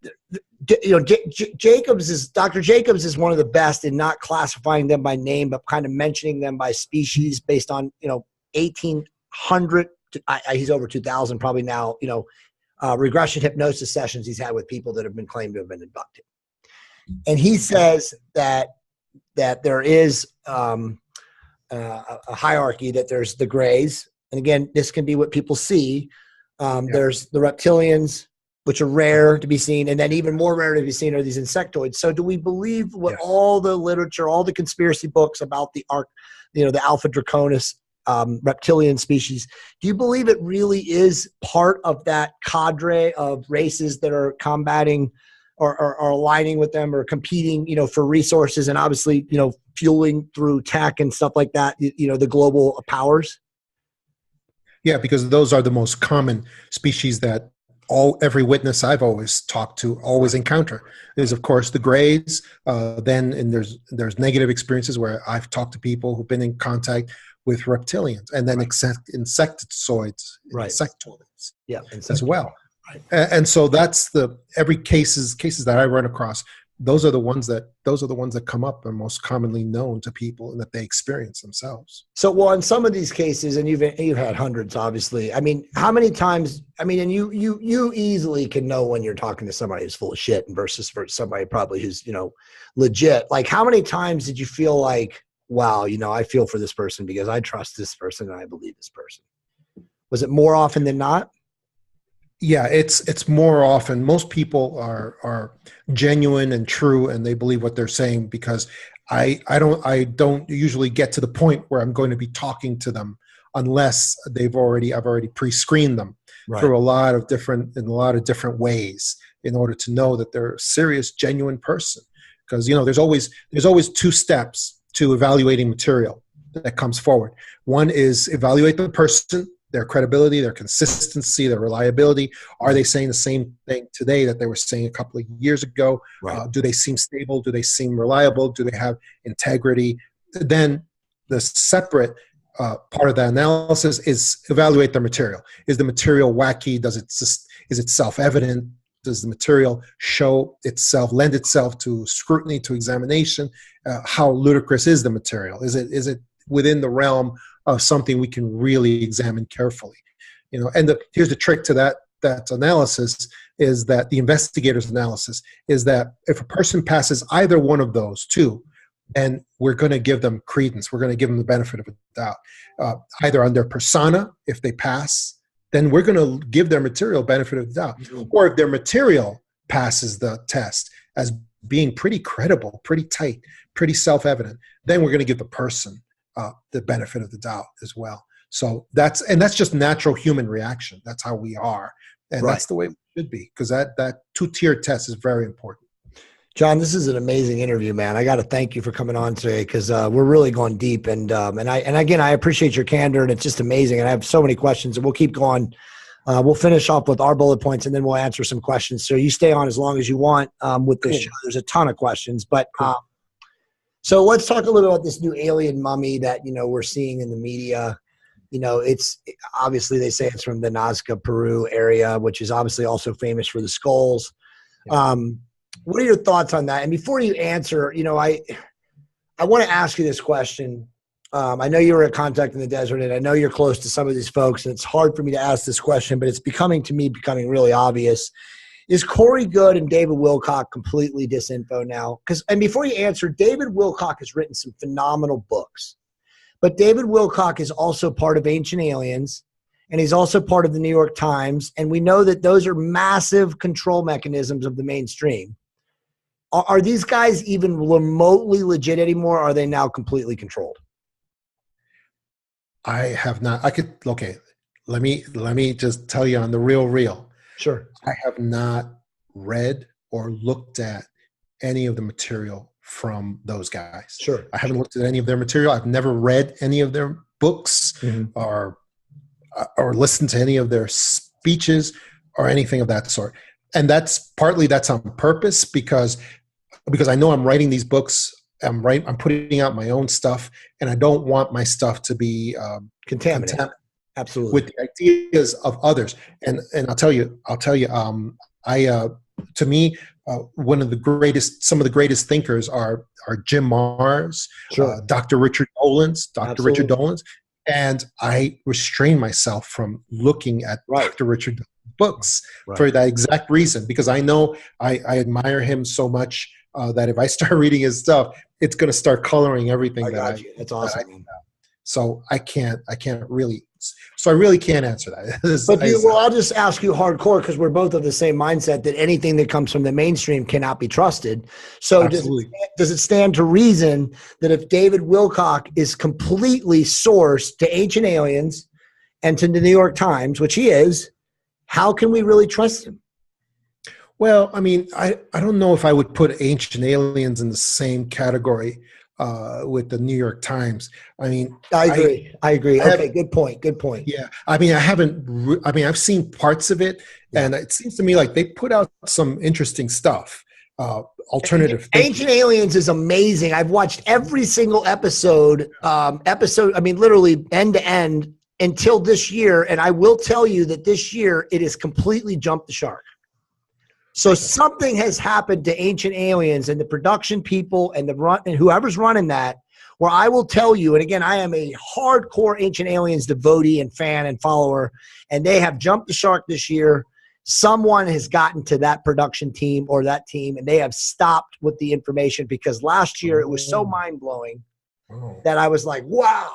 you know, Dr. Jacobs is one of the best in not classifying them by name, but kind of mentioning them by species based on, you know, 1,800. He's over 2,000 probably now. You know, regression hypnosis sessions he's had with people that have been claimed to have been abducted, and he says that there is a hierarchy. That there's the grays, and again, this can be what people see. There's the reptilians, which are rare to be seen, and then even more rare to be seen are these insectoids. So do we believe what all the literature, all the conspiracy books about the Alpha Draconis reptilian species, do you believe it really is part of that cadre of races that are combating or are aligning with them or competing, you know, for resources and obviously, you know, fueling through tech and stuff like that, you know, the global powers?
Yeah, because those are the most common species that every witness I've always talked to always encounter. There's, of course, the grays. And there's negative experiences where I've talked to people who've been in contact with reptilians, and then insectoids, as well. Right. And so that's every cases that I run across. Those are the ones that come up and most commonly known to people and that they experience themselves. So, well, in some of these cases, and you've had hundreds, obviously. I mean, how many times? I mean, and you easily can know when you're talking to somebody who's full of shit versus for somebody probably who's, you know, legit. Like, how many times did you feel like
wow, you know, I feel for this person because I trust this person and I believe this person? Was it more often than not?
Yeah, it's more often. Most people are genuine and true, and they believe what they're saying, because I don't usually get to the point where I'm going to be talking to them unless I've already pre-screened them through in a lot of different ways in order to know that they're a serious, genuine person. Because, you know, there's always two steps to evaluating material that comes forward. One is evaluate the person, their credibility, their consistency, their reliability. Are they saying the same thing today that they were saying a couple of years ago?
Right.
Do they seem stable? Do they seem reliable? Do they have integrity? Then the separate part of the analysis is evaluate the material. Is the material wacky? Is it self-evident? Does the material show itself, lend itself to scrutiny, to examination? How ludicrous is the material? Is it within the realm of something we can really examine carefully? You know, and here's the trick to that analysis, is that the investigator's analysis is that if a person passes either one of those two, then we're going to give them credence. We're going to give them the benefit of the doubt. Either on their persona, if they pass, then we're going to give their material benefit of the doubt. Or if their material passes the test as being pretty credible, pretty tight, pretty self-evident, then we're going to give the person the benefit of the doubt as well. So that's just natural human reaction. That's how we are. And that's the way it should be, because that two-tiered test is very important.
John, this is an amazing interview, man. I got to thank you for coming on today, because we're really going deep, and again, I appreciate your candor, and it's just amazing. And I have so many questions, and we'll keep going. We'll finish off with our bullet points, and then we'll answer some questions. So you stay on as long as you want with this show. There's a ton of questions, but so let's talk a little about this new alien mummy that, you know, we're seeing in the media. You know, it's obviously, they say it's from the Nazca, Peru area, which is obviously also famous for the skulls. Yeah. What are your thoughts on that? And before you answer, you know, I want to ask you this question. I know you were at Contact in the Desert, and I know you're close to some of these folks, and it's hard for me to ask this question, but it's becoming really obvious. Is Corey Goode and David Wilcock completely disinfo now? And before you answer, David Wilcock has written some phenomenal books, but David Wilcock is also part of Ancient Aliens, and he's also part of the New York Times, and we know that those are massive control mechanisms of the mainstream. Are these guys even remotely legit anymore? Or are they now completely controlled?
I have not. Okay. Let me just tell you on the real.
Sure.
I have not read or looked at any of the material from those guys.
Sure.
I haven't looked at any of their material. I've never read any of their books or listened to any of their speeches or anything of that sort. And that's on purpose, because I know I'm writing these books. I'm putting out my own stuff, and I don't want my stuff to be contaminated.
Absolutely.
With the ideas of others. And I'll tell you, to me, some of the greatest thinkers are Jim Marrs,
sure.
Dr. Richard Dolan's, and I restrain myself from looking at Dr. Richard Dolan's books for that exact reason, because I know I admire him so much that if I start reading his stuff, it's going to start coloring everything.
That's awesome.
So I really can't answer that.
I'll just ask you hardcore, because we're both of the same mindset that anything that comes from the mainstream cannot be trusted. So does it stand to reason that if David Wilcock is completely sourced to Ancient Aliens and to the New York Times, which he is, how can we really trust him?
Well, I mean, I don't know if I would put Ancient Aliens in the same category with the New York Times. I mean,
I agree. Okay, good point.
Yeah. I mean, I've seen parts of it, and it seems to me like they put out some interesting stuff. Alternative thinking.
Ancient Aliens is amazing. I've watched every single episode, I mean, literally end to end until this year. And I will tell you that this year it has completely jumped the shark. So something has happened to Ancient Aliens and the production people and whoever's running that, where I will tell you, and again, I am a hardcore Ancient Aliens devotee and fan and follower, and they have jumped the shark this year. Someone has gotten to that production team or that team, and they have stopped with the information, because last year it was so mind-blowing
Oh.
that I was like, wow.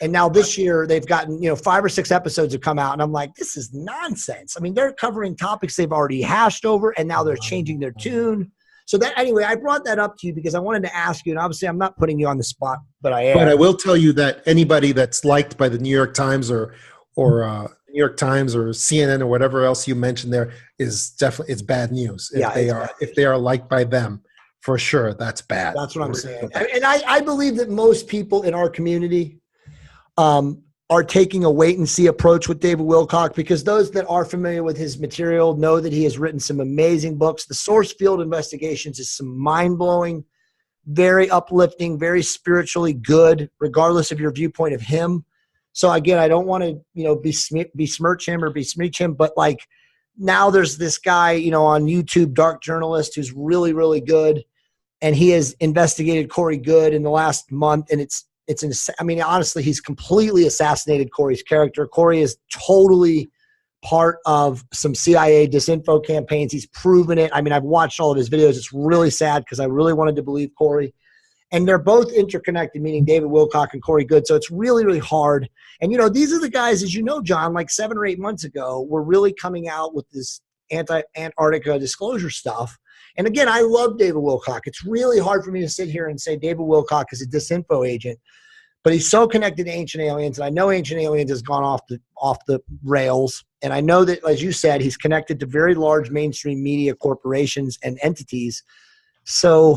And now this year they've gotten, 5 or 6 episodes have come out, and I'm like, this is nonsense. I mean, they're covering topics they've already hashed over, and now they're changing their tune. So that, anyway, I brought that up to you because I wanted to ask you, and obviously I'm not putting you on the spot, but I am.
But I will tell you that anybody that's liked by the New York Times or New York Times or CNN or whatever else you mentioned there is definitely, it's bad news. If they are liked by them, for sure, that's bad.
That's what I'm saying. And I believe that most people in our community are taking a wait and see approach with David Wilcock, because those that are familiar with his material know that he has written some amazing books. The Source Field Investigations is some mind-blowing, very uplifting, very spiritually good, regardless of your viewpoint of him. So again, I don't want to, besmirch him or besmirch him, but like now there's this guy, on YouTube, Dark Journalist, who's really, really good. And he has investigated Corey Goode in the last month. And honestly, he's completely assassinated Corey's character. Corey is totally part of some CIA disinfo campaigns. He's proven it. I mean, I've watched all of his videos. It's really sad because I really wanted to believe Corey. And they're both interconnected, meaning David Wilcock and Corey Goode. So it's really, really hard. And, these are the guys, as you know, John, like 7 or 8 months ago, were really coming out with this anti-Antarctica disclosure stuff. And again, I love David Wilcock. It's really hard for me to sit here and say David Wilcock is a disinfo agent, but he's so connected to Ancient Aliens. And I know Ancient Aliens has gone off the rails. And I know that, as you said, he's connected to very large mainstream media corporations and entities. So,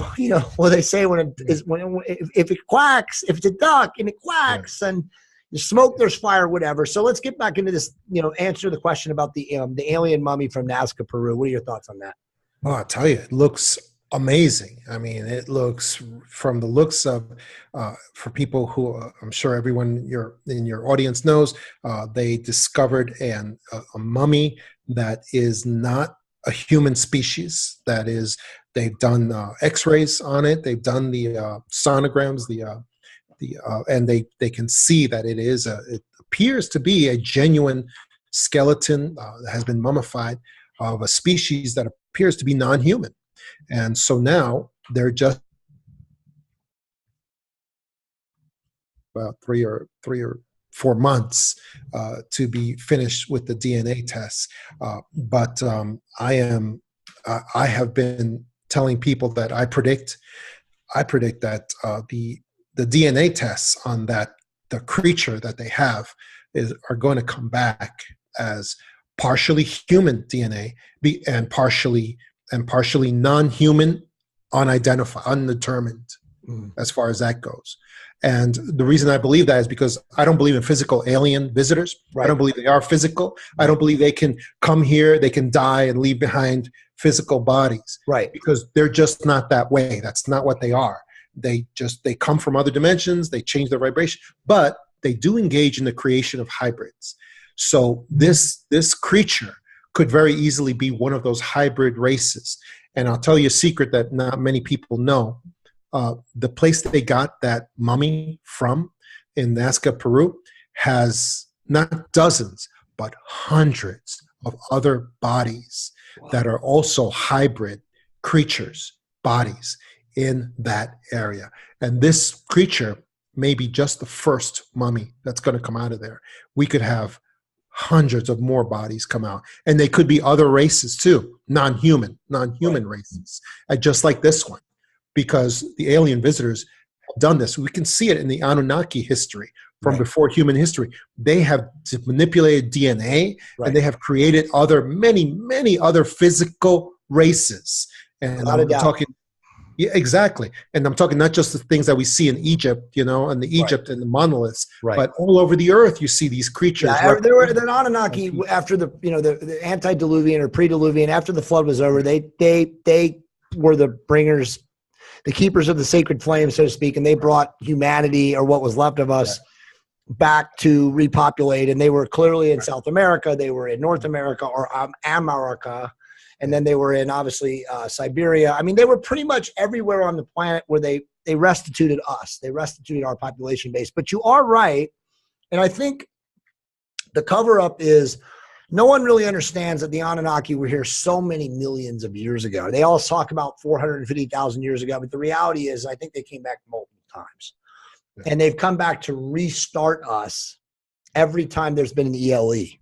what they say if it quacks, if it's a duck and it quacks, and there's smoke, there's fire, whatever. So let's get back into this, answer the question about the alien mummy from Nazca, Peru. What are your thoughts on that?
Oh, I'll tell you, it looks amazing. I mean, it looks, from the looks of, for people who I'm sure everyone in your audience knows, they discovered a mummy that is not a human species. That is, they've done X-rays on it. They've done the sonograms, and they can see that it appears to be a genuine skeleton that has been mummified of a species that appears to be non-human. And so now they're just about 3 or 4 months to be finished with the DNA tests. But I have been telling people that I predict that the DNA tests on the creature that they have are going to come back as partially human DNA and partially non-human, undetermined, as far as that goes. And the reason I believe that is because I don't believe in physical alien visitors. Right. I don't believe they are physical. I don't believe they can come here, they can die and leave behind physical bodies.
Right.
Because they're just not that way. That's not what they are. They come from other dimensions, they change their vibration, but they do engage in the creation of hybrids. So this creature could very easily be one of those hybrid races. And I'll tell you a secret that not many people know. The place that they got that mummy from in Nazca, Peru, has not dozens, but hundreds of other bodies that are also hybrid creatures, bodies in that area. And this creature may be just the first mummy that's going to come out of there. We could have hundreds of more bodies come out, and they could be other races too, non-human races, just like this one, because the alien visitors have done this. We can see it in the Anunnaki history from before human history. They have manipulated DNA, and they have created many other physical races. And I'm talking, yeah, exactly. And I'm talking not just the things that we see in Egypt, and the Egypt and the monoliths, but all over the earth you see these creatures.
Yeah, the Anunnaki, after the antediluvian or pre-diluvian, after the flood was over, they were the bringers, the keepers of the sacred flame, so to speak, and they brought humanity, or what was left of us, back to repopulate. And they were clearly in South America, they were in North America, or America. And then they were in, obviously, Siberia. I mean, they were pretty much everywhere on the planet where they restituted us. They restituted our population base. But you are right. And I think the cover-up is no one really understands that the Anunnaki were here so many millions of years ago. They all talk about 450,000 years ago. But the reality is I think they came back multiple times. and they've come back to restart us every time there's been an ELE, you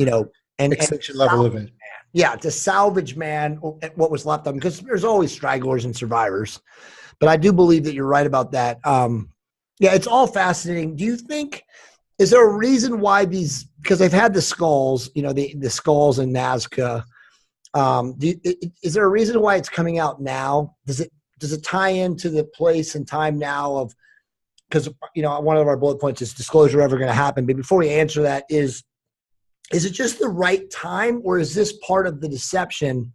know, and
extinction level event.
Yeah, to salvage man what was left of them, because there's always stragglers and survivors. But I do believe that you're right about that. Yeah, it's all fascinating. Do you think, is there a reason why these, because they've had the skulls, you know, the skulls in Nazca. Is there a reason why it's coming out now? Does it tie into the place and time now of, because, you know, one of our bullet points is disclosure ever going to happen. But before we answer that, is it just the right time, or is this part of the deception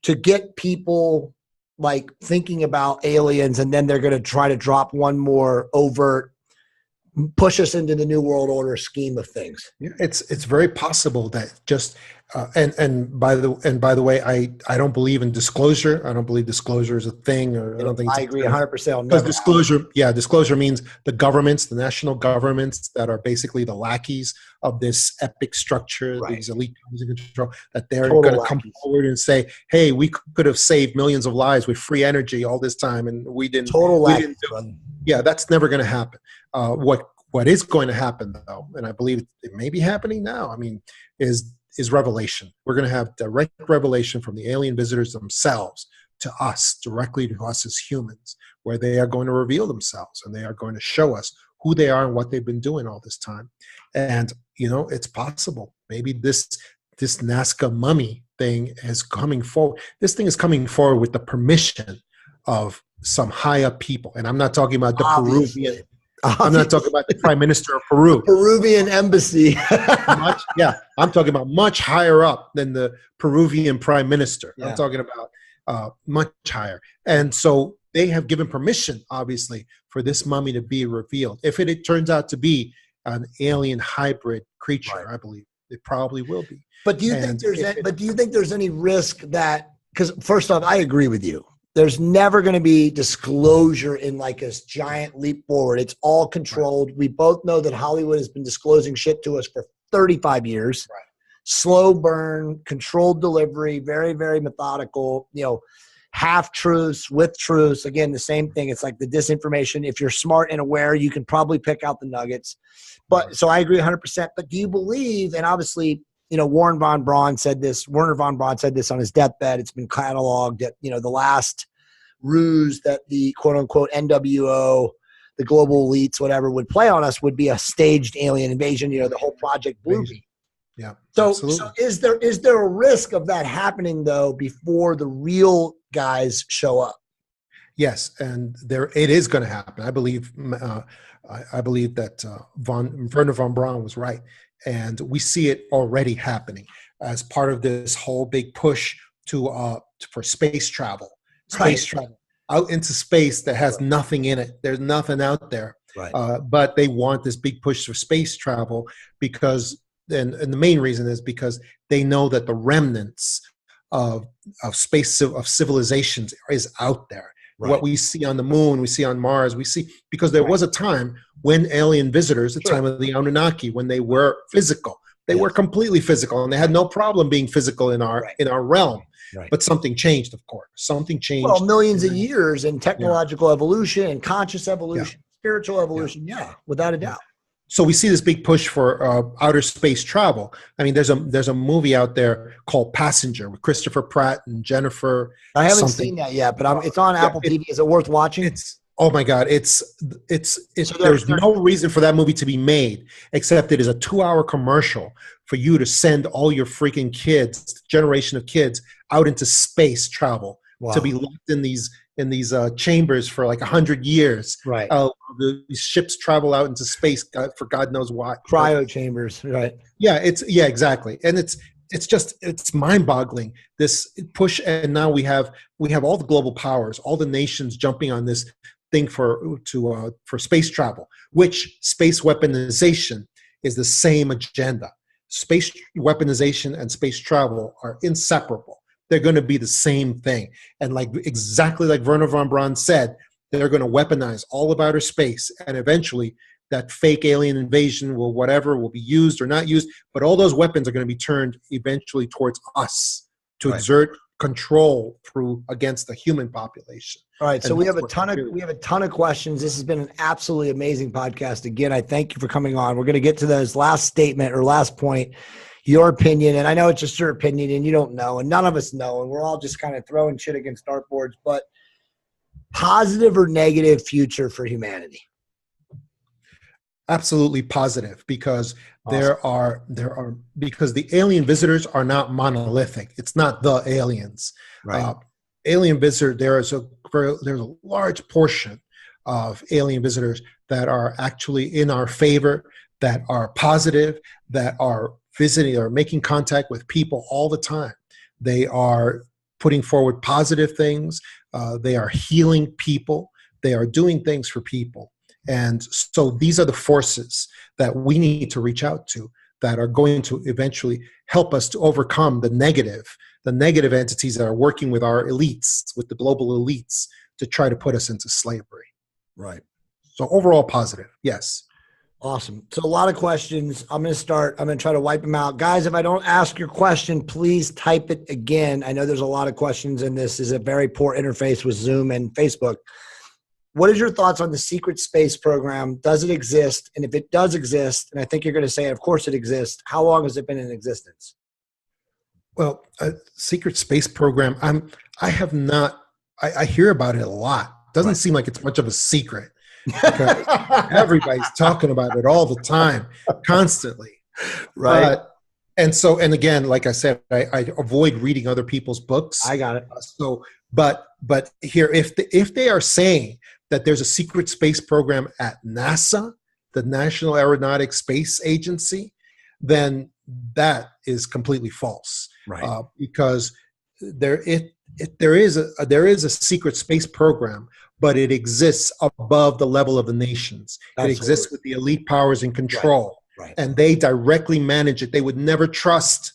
to get people like thinking about aliens, and then they're going to try to drop one more overt, push us into the new world order scheme of things?
Yeah, it's very possible that just and by the way, I don't believe in disclosure. I don't believe disclosure is a thing, or I don't think
I agree 100%.
Because disclosure means the governments, the national governments that are basically the lackeys of this epic structure, these elite in control, that they're going to come forward and say, "Hey, we could have saved millions of lives with free energy all this time, and we didn't." Yeah, that's never going to happen. What is going to happen, though, and I believe it may be happening now, I mean, is revelation. We're going to have direct revelation from the alien visitors themselves to us, directly to us as humans, where they are going to reveal themselves, and they are going to show us who they are and what they've been doing all this time. And, you know, it's possible. Maybe this Nazca mummy thing is coming forward. This thing is coming forward with the permission of some high up people. And I'm not talking about the Peruvian. I'm not talking about the Prime Minister of Peru.
The Peruvian embassy.
I'm talking about much higher up than the Peruvian Prime Minister. I'm talking about much higher. And so they have given permission, obviously, for this mummy to be revealed. If it turns out to be an alien hybrid creature, I believe it probably will be.
But do you think there's any risk that, because first off, I agree with you. There's never going to be disclosure in like this giant leap forward. It's all controlled. Right. We both know that Hollywood has been disclosing shit to us for 35 years. Right. Slow burn, controlled delivery, very, very methodical, you know, half truths with truths. Again, the same thing. It's like the disinformation. If you're smart and aware, you can probably pick out the nuggets. But so I agree 100%. But do you believe, and obviously, you know, Werner von Braun said this on his deathbed. It's been cataloged that, you know, the last ruse that the quote unquote NWO, the global elites, whatever, would play on us would be a staged alien invasion, you know, the whole Project Bluebeam.
Yeah.
So is there a risk of that happening though before the real guys show up?
Yes, and it is going to happen. I believe that Werner von Braun was right. And we see it already happening as part of this whole big push for space travel. Travel out into space that has nothing in it. There's nothing out there. Right. But they want this big push for space travel because, and the main reason is because they know that the remnants of civilizations is out there. Right. What we see on the moon, we see on Mars, we see, because there was a time when alien visitors, the time of the Anunnaki, when they were physical, they were completely physical, and they had no problem being physical in our realm. Right. But something changed, of course. Something changed.
Well, millions of years in technological evolution and conscious evolution, spiritual evolution, without a doubt.
So we see this big push for outer space travel. I mean, there's a movie out there called Passenger with Christopher Pratt and Jennifer.
I haven't seen that yet, but it's on Apple TV. Is it worth watching?
Oh my God! There's no reason for that movie to be made except it is a 2-hour commercial for you to send all your freaking kids, generation of kids, out into space travel to be locked in these chambers for like 100 years.
Right.
These ships travel out into space for God knows what.
Cryo chambers. Right.
Yeah. Exactly. And it's mind-boggling, this push. And now we have all the global powers, all the nations jumping on this thing for space travel, which space weaponization is the same agenda. Space weaponization and space travel are inseparable. They're going to be the same thing. And exactly like Werner von Braun said, they're going to weaponize all of outer space, and eventually that fake alien invasion will be used or not used, but all those weapons are going to be turned eventually towards us to exert control through against the human population.
All right, so
And
we have a ton of questions. This has been an absolutely amazing podcast. Again, I thank you for coming on. We're going to get to those last statement or last point, your opinion, and I know it's just your opinion, and you don't know, and none of us know, and we're all just kind of throwing shit against dartboards. But positive or negative future for humanity?
Absolutely positive, because there are because the alien visitors are not monolithic. It's not the aliens.
Right.
Alien visitor, there's a large portion of alien visitors that are actually in our favor, that are positive, that are visiting or making contact with people all the time. They are putting forward positive things. They are healing people. They are doing things for people. And so these are the forces that we need to reach out to, that are going to eventually help us to overcome the negative entities that are working with our elites, with the global elites, to try to put us into slavery.
Right.
So overall positive, yes.
Awesome. So a lot of questions. I'm going to try to wipe them out. Guys, if I don't ask your question, please type it again. I know there's a lot of questions, and this is a very poor interface with Zoom and Facebook. What is your thoughts on the secret space program? Does it exist? And if it does exist, and I think you're going to say, of course it exists, how long has it been in existence?
Well, a secret space program, I hear about it a lot. Doesn't seem like it's much of a secret, because everybody's talking about it all the time, constantly.
Right.
And again, like I said, I avoid reading other people's books.
I got it.
But here, if they are saying that there's a secret space program at NASA, the National Aeronautics Space Agency, then that is completely false.
Right.
Because there is a secret space program, but it exists above the level of the nations. Absolutely. It exists with the elite powers in control. Right. And they directly manage it. They would never trust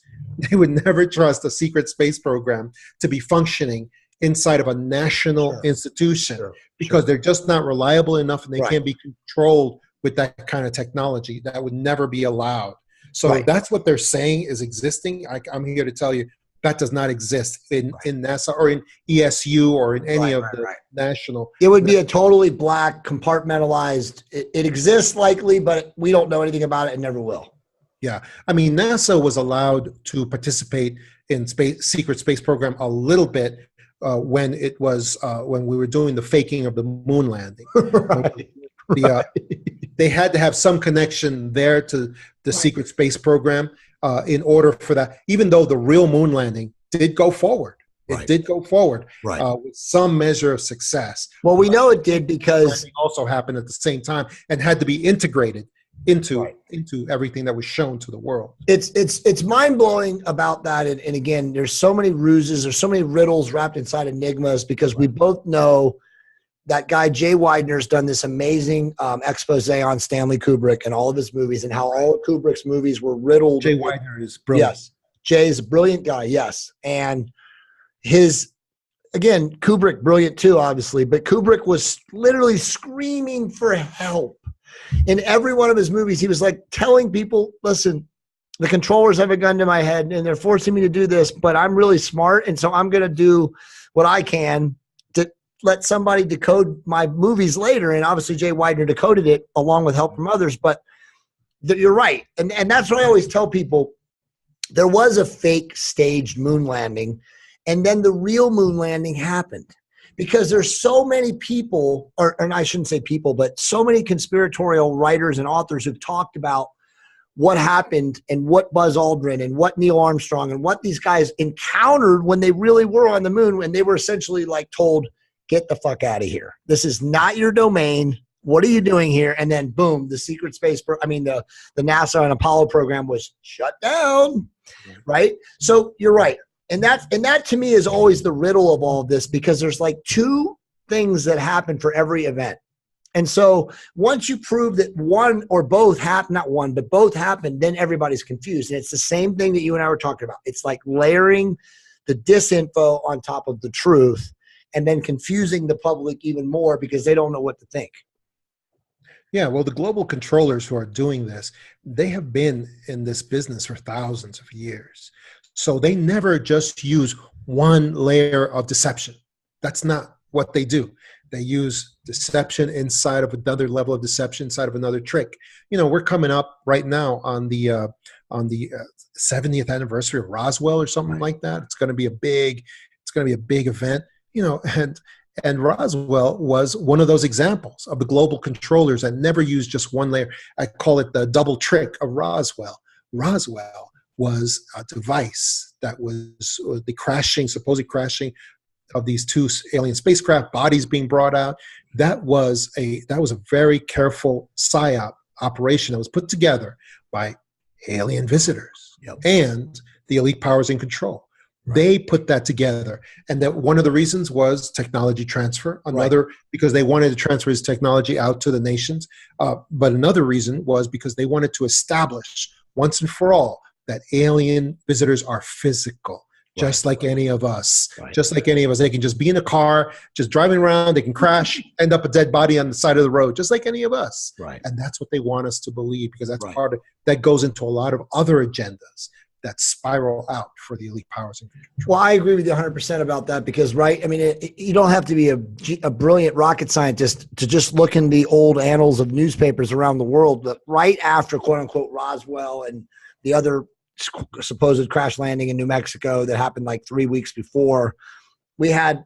a secret space program to be functioning inside of a national institution, because they're just not reliable enough, and they can't be controlled with that kind of technology. That would never be allowed. So that's what they're saying is existing. I'm here to tell you that does not exist in NASA or in ESU or in any of the national.
It would be a totally black, compartmentalized. It exists likely, but we don't know anything about it and never will.
Yeah. I mean, NASA was allowed to participate in secret space program a little bit when we were doing the faking of the moon landing. They had to have some connection there to the secret space program in order for that, even though the real moon landing did go forward. It did go forward with some measure of success.
Well, we know it did because
it also happened at the same time and had to be integrated into everything that was shown to the world.
It's mind-blowing about that. And again, there's so many ruses, there's so many riddles wrapped inside enigmas, because we both know that guy Jay Weidner's done this amazing expose on Stanley Kubrick and all of his movies, and how all of Kubrick's movies were riddled.
Jay Weidner is brilliant.
Yes. Jay's a brilliant guy, yes. And Kubrick, brilliant too, obviously, but Kubrick was literally screaming for help. In every one of his movies, he was like telling people, listen, the controllers have a gun to my head and they're forcing me to do this, but I'm really smart, and so I'm going to do what I can to let somebody decode my movies later. And obviously Jay Weidner decoded it along with help from others, but you're right. And that's what I always tell people. There was a fake staged moon landing, and then the real moon landing happened. Because there's so many people, and I shouldn't say people, but so many conspiratorial writers and authors who've talked about what happened and what Buzz Aldrin and what Neil Armstrong and what these guys encountered when they really were on the moon, when they were essentially like told, get the fuck out of here. This is not your domain. What are you doing here? And then boom, the secret space, the NASA and Apollo program was shut down, right? So you're right. And that to me is always the riddle of all of this, because there's like two things that happen for every event. And so once you prove that one or both happen, not one, but both happen, then everybody's confused. And it's the same thing that you and I were talking about. It's like layering the disinfo on top of the truth and then confusing the public even more because they don't know what to think.
Yeah, well, the global controllers who are doing this, they have been in this business for thousands of years. So they never just use one layer of deception. That's not what they do. They use deception inside of another level of deception, inside of another trick. You know, we're coming up right now on the 70th anniversary of Roswell or something like that. It's going to be a big event. You know, and Roswell was one of those examples of the global controllers that never used just one layer. I call it the double trick of Roswell. Roswell was a device that was the supposed crashing of these two alien spacecraft, bodies being brought out. That was a very careful PSYOP operation that was put together by alien visitors and the elite powers in control. They put that together, and that one of the reasons was technology transfer. Another, because they wanted to transfer his technology out to the nations. But another reason was because they wanted to establish once and for all that alien visitors are physical, just like any of us. Just like any of us, they can just be in a car, just driving around. They can crash, end up a dead body on the side of the road, just like any of us. And that's what they want us to believe, because that's part of that goes into a lot of other agendas that spiral out for the elite powers in control.
Well, I agree with you 100% about that, because, I mean, you don't have to be a brilliant rocket scientist to just look in the old annals of newspapers around the world. But right after, quote unquote, Roswell and the other supposed crash landing in New Mexico that happened like 3 weeks before, we had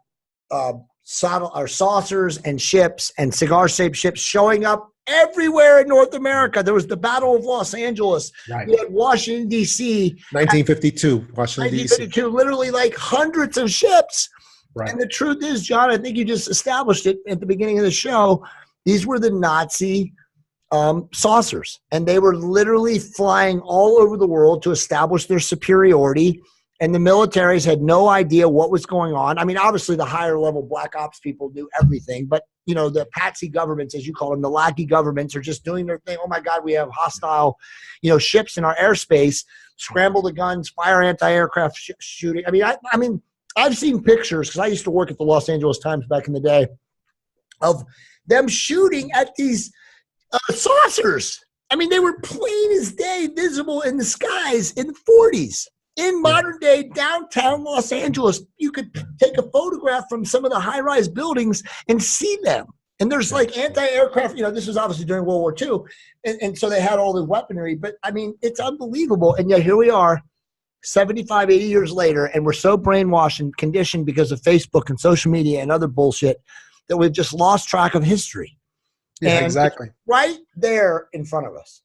saucers and ships and cigar-shaped ships showing up everywhere in North America. There was the Battle of Los Angeles. We had Washington, D.C.
1952, Washington, D.C.
1952, literally like hundreds of ships. And the truth is, John, I think you just established it at the beginning of the show, these were the Nazi saucers. And they were literally flying all over the world to establish their superiority. And the militaries had no idea what was going on. I mean, obviously the higher level black ops people knew everything, but you know, the patsy governments, as you call them, the lackey governments are just doing their thing. Oh my God, we have hostile, ships in our airspace, scramble the guns, fire anti-aircraft shooting. I mean, I've seen pictures, because I used to work at the Los Angeles Times back in the day, of them shooting at these saucers. I mean, they were plain as day, visible in the skies in the 40s. In modern day downtown Los Angeles, you could take a photograph from some of the high-rise buildings and see them. And there's like anti-aircraft, this was obviously during World War II. And so they had all the weaponry. But, I mean, it's unbelievable. And yet here we are 75, 80 years later, and we're so brainwashed and conditioned because of Facebook and social media and other bullshit that we've just lost track of history.
Yeah,
and
exactly.
Right there in front of us.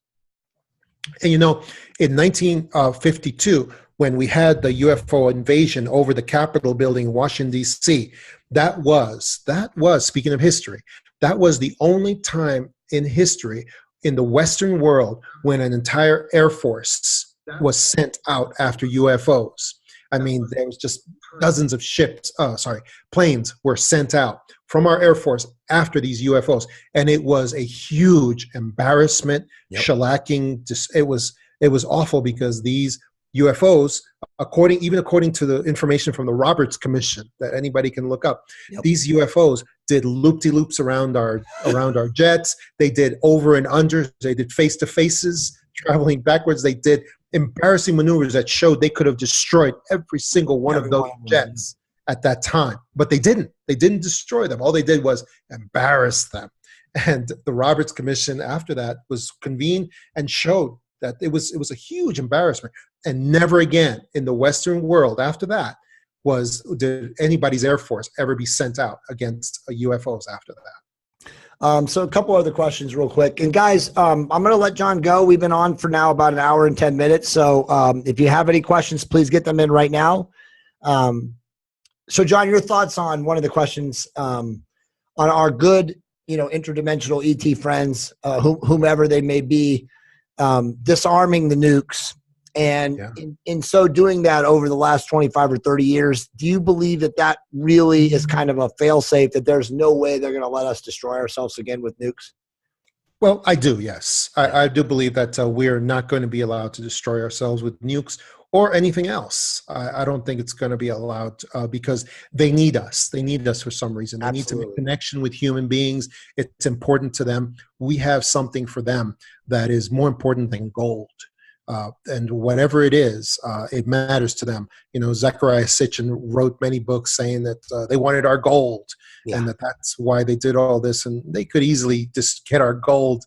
And, in 1952, when we had the UFO invasion over the Capitol building in Washington, D.C., that was, speaking of history, that was the only time in history in the Western world when an entire Air Force was sent out after UFOs. I mean, there was just dozens of planes were sent out from our Air Force after these UFOs. And it was a huge embarrassment, shellacking. It was awful, because these UFOs, according to the information from the Roberts Commission that anybody can look up, these UFOs did loop-de-loops around our jets. They did over and under. They did face-to-faces, traveling backwards. They did embarrassing maneuvers that showed they could have destroyed every single one of those jets at that time. But they didn't. They didn't destroy them. All they did was embarrass them. And the Roberts Commission after that was convened and showed that it was a huge embarrassment. And never again in the Western world after that did anybody's Air Force ever be sent out against UFOs after that.
So a couple other questions real quick. And guys, I'm going to let John go. We've been on for now about an hour and 10 minutes. So if you have any questions, please get them in right now. So John, your thoughts on one of the questions on our good, interdimensional ET friends, whomever they may be, disarming the nukes. And in so doing that over the last 25 or 30 years, do you believe that really is kind of a fail-safe, that there's no way they're going to let us destroy ourselves again with nukes?
Well, I do, yes. I do believe that we're not going to be allowed to destroy ourselves with nukes or anything else. I don't think it's going to be allowed because they need us. They need us for some reason. They need to make connection with human beings. It's important to them. We have something for them that is more important than gold. and whatever it is, it matters to them. You know, Zechariah Sitchin wrote many books saying that they wanted our gold, and that's why they did all this. And they could easily just get our gold,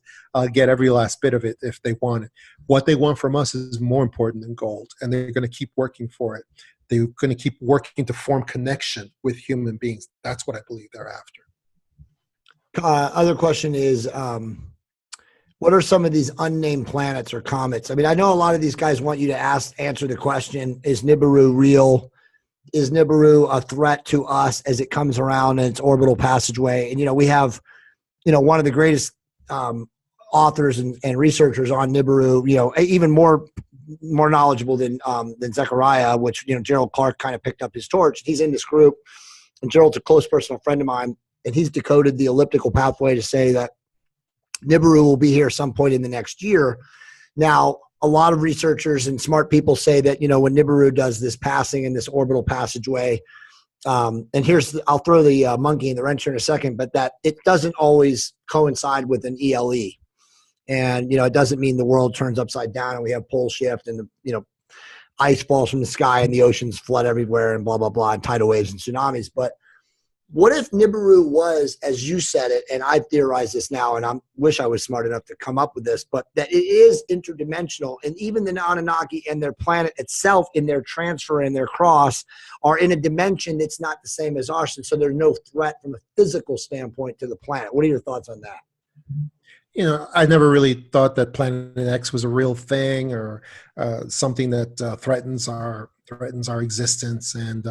get every last bit of it if they wanted. What they want from us is more important than gold, and they're going to keep working for it. They're going to keep working to form connection with human beings. That's what I believe they're after.
Other question is, what are some of these unnamed planets or comets? I mean, I know a lot of these guys want you to answer the question, is Nibiru real? Is Nibiru a threat to us as it comes around in its orbital passageway? And, we have, one of the greatest authors and researchers on Nibiru, even more knowledgeable than Zechariah, which, Gerald Clark kind of picked up his torch. He's in this group, and Gerald's a close personal friend of mine, and he's decoded the elliptical pathway to say that Nibiru will be here some point in the next year. Now, a lot of researchers and smart people say that, when Nibiru does this passing in this orbital passageway, and I'll throw the monkey in the wrench here in a second, but that it doesn't always coincide with an ELE. And, it doesn't mean the world turns upside down and we have pole shift and, ice falls from the sky and the oceans flood everywhere and blah, blah, blah, and tidal waves and tsunamis. But what if Nibiru was, as you said it, and I've theorized this now, and I wish I was smart enough to come up with this, but that it is interdimensional, and even the Anunnaki and their planet itself in their transfer and their cross are in a dimension that's not the same as ours, and so there's no threat from a physical standpoint to the planet. What are your thoughts on that?
I never really thought that Planet X was a real thing or something that threatens our existence, and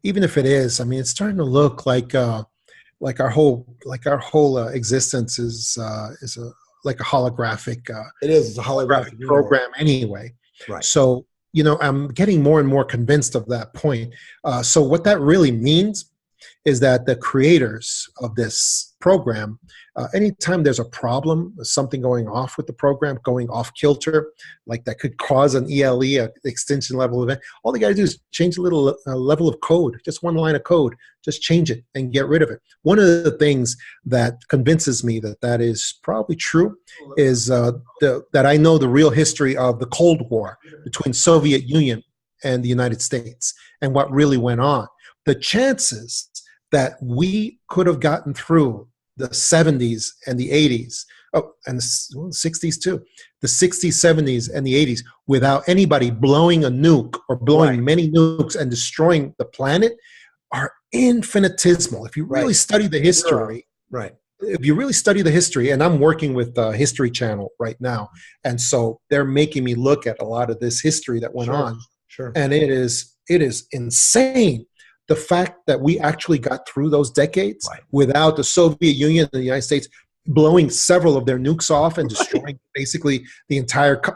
even if it is, I mean, it's starting to look like our whole existence is like a holographic.
It's a holographic
program anyway.
Right.
So I'm getting more and more convinced of that point. So what that really means is that the creators of this program, anytime there's a problem, something going off with the program, going off kilter, like that could cause an ELE, an extinction level event, all they got to do is change a little level of code, just one line of code, just change it and get rid of it. One of the things that convinces me that is probably true is that I know the real history of the Cold War between Soviet Union and the United States and what really went on. The chances that we could have gotten through the 70s and the 80s, and the 60s too, the 60s, 70s, and the 80s without anybody blowing a nuke or blowing many nukes and destroying the planet are infinitesimal. If you really study the history, if you really study the history, and I'm working with the History Channel right now, and so they're making me look at a lot of this history that went on, and it is insane. The fact that we actually got through those decades without the Soviet Union and the United States blowing several of their nukes off and destroying basically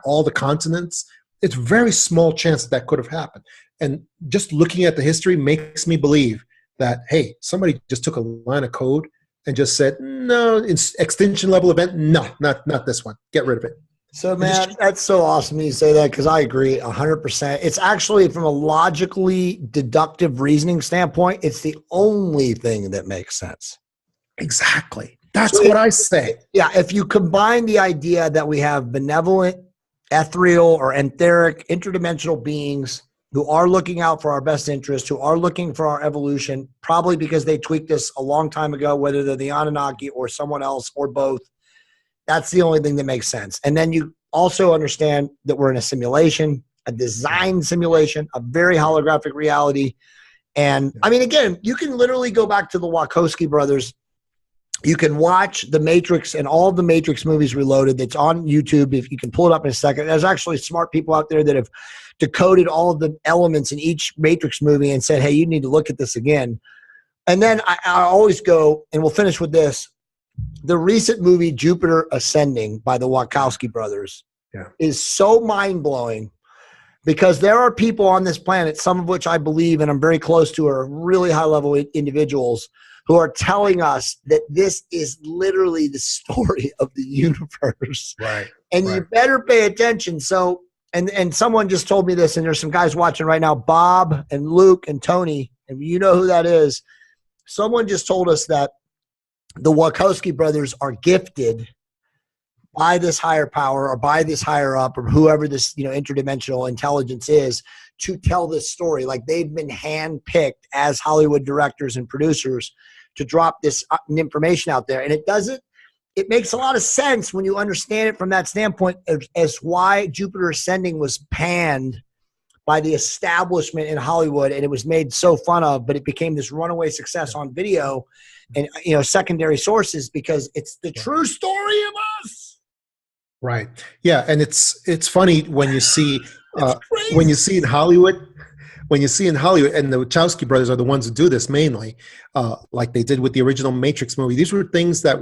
all the continents, it's a very small chance that could have happened. And just looking at the history makes me believe that, hey, somebody just took a line of code and just said, no, it's extinction level event. No, not this one. Get rid of it.
So, man, that's so awesome you say that, because I agree 100%. It's actually, from a logically deductive reasoning standpoint, it's the only thing that makes sense.
Exactly. That's what I say.
Yeah, if you combine the idea that we have benevolent, ethereal, or etheric, interdimensional beings who are looking out for our best interest, who are looking for our evolution, probably because they tweaked us a long time ago, whether they're the Anunnaki or someone else or both, that's the only thing that makes sense. And then you also understand that we're in a simulation, a design simulation, a very holographic reality. And I mean, again, you can literally go back to the Wachowski brothers. You can watch The Matrix and all the Matrix movies reloaded. It's on YouTube. If you can pull it up in a second. There's actually smart people out there that have decoded all of the elements in each Matrix movie and said, hey, you need to look at this again. And then I always go, and we'll finish with this. The recent movie Jupiter Ascending by the Wachowski brothers is so mind-blowing, because there are people on this planet, some of which I believe and I'm very close to, are really high-level individuals who are telling us that this is literally the story of the universe. And you better pay attention. So, and someone just told me this, and there's some guys watching right now, Bob and Luke and Tony, and you know who that is. Someone just told us that the Wachowski brothers are gifted by this higher power or by this higher up or whoever this, interdimensional intelligence is to tell this story. Like they've been handpicked as Hollywood directors and producers to drop this information out there. And it makes a lot of sense when you understand it from that standpoint as why Jupiter Ascending was panned by the establishment in Hollywood, and it was made so fun of, but it became this runaway success on video and secondary sources because it's the true story of us.
Right. Yeah, and it's funny when you see in Hollywood, and the Wachowski brothers are the ones who do this mainly, like they did with the original Matrix movie. These were things that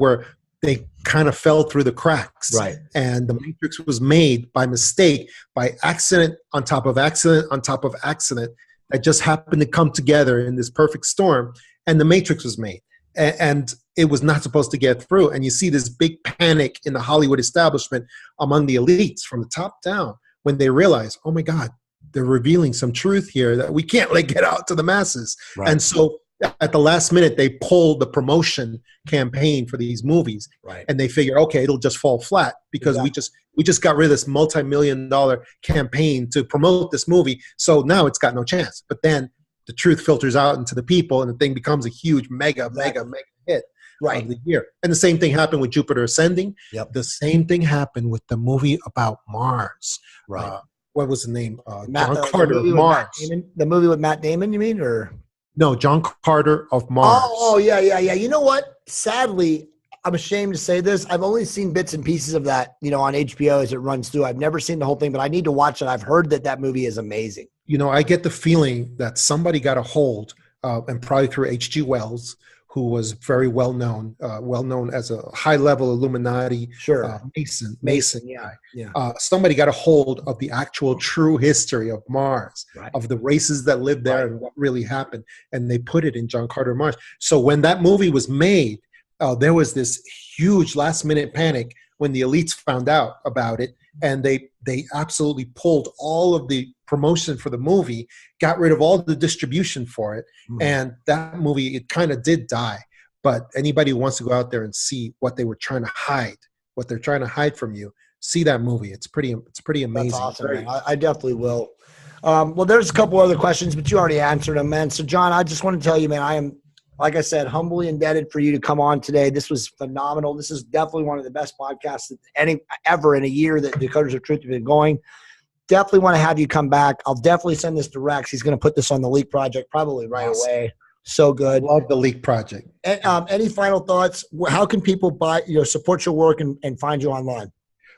they kind of fell through the cracks.
Right.
And the Matrix was made by mistake, by accident on top of accident on top of accident that just happened to come together in this perfect storm. And the Matrix was made. And it was not supposed to get through. And you see this big panic in the Hollywood establishment among the elites from the top down when they realize, oh my God, they're revealing some truth here that we can't let get out to the masses. Right. And so at the last minute, they pulled the promotion campaign for these movies,
right?
And they figure, okay, it'll just fall flat because we just got rid of this multi-million-dollar campaign to promote this movie, so now it's got no chance. But then the truth filters out into the people, and the thing becomes a huge, mega hit of the year. And the same thing happened with Jupiter Ascending.
Yep.
The same thing happened with the movie about Mars.
Right.
What was the name? John Carter of Mars.
The movie with Matt Damon, you mean, or?
No, John Carter of Mars.
Oh, yeah. You know what? Sadly, I'm ashamed to say this. I've only seen bits and pieces of that, on HBO as it runs through. I've never seen the whole thing, but I need to watch it. I've heard that movie is amazing.
I get the feeling that somebody got a hold, and probably through H.G. Wells, who was very well known as a high-level Illuminati Mason guy.
Yeah.
Somebody got a hold of the actual true history of Mars, of the races that lived there and what really happened, and they put it in John Carter Mars. So when that movie was made, there was this huge last-minute panic when the elites found out about it, and they absolutely pulled all of the promotion for the movie, got rid of all the distribution for it, and that movie, it kind of did die. But anybody who wants to go out there and see what they were trying to hide, what they're trying to hide from you, see that movie. It's pretty amazing.
That's awesome, man. I definitely will. Well, there's a couple other questions, but you already answered them, man. So, John, I just want to tell you, man, I am, like I said, humbly indebted for you to come on today. This was phenomenal. This is definitely one of the best podcasts ever in a year that Decoders of Truth have been going. Definitely want to have you come back. I'll definitely send this to Rex. He's going to put this on the Leak Project probably right away. So good.
Love the Leak Project.
And, any final thoughts? How can people support your work and find you online?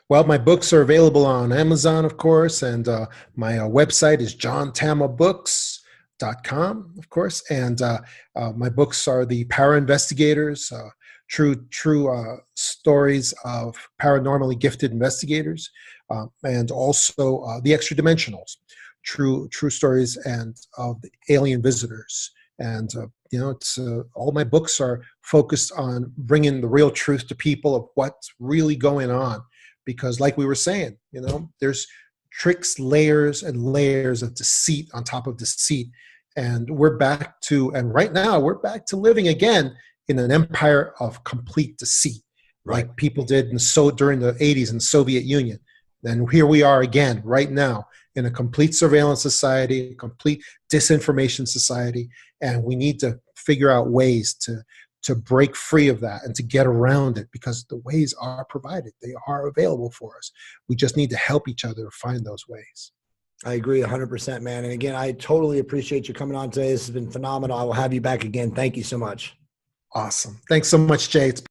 Well, my books are available on Amazon, of course, and my website is johntama.com, of course, and my books are the Para Investigators, true stories of paranormally gifted investigators, and also the Extra Dimensionals, true stories and of the alien visitors. And it's all my books are focused on bringing the real truth to people of what's really going on, because, like we were saying, there's tricks, layers, and layers of deceit on top of deceit. And right now we're back to living again in an empire of complete deceit, like people did during the 80s in the Soviet Union. And here we are again, right now, in a complete surveillance society, a complete disinformation society. And we need to figure out ways to break free of that and to get around it, because the ways are provided. They are available for us. We just need to help each other to find those ways.
I agree 100%, man. And again, I totally appreciate you coming on today. This has been phenomenal. I will have you back again. Thank you so much.
Awesome. Thanks so much, Jay. It's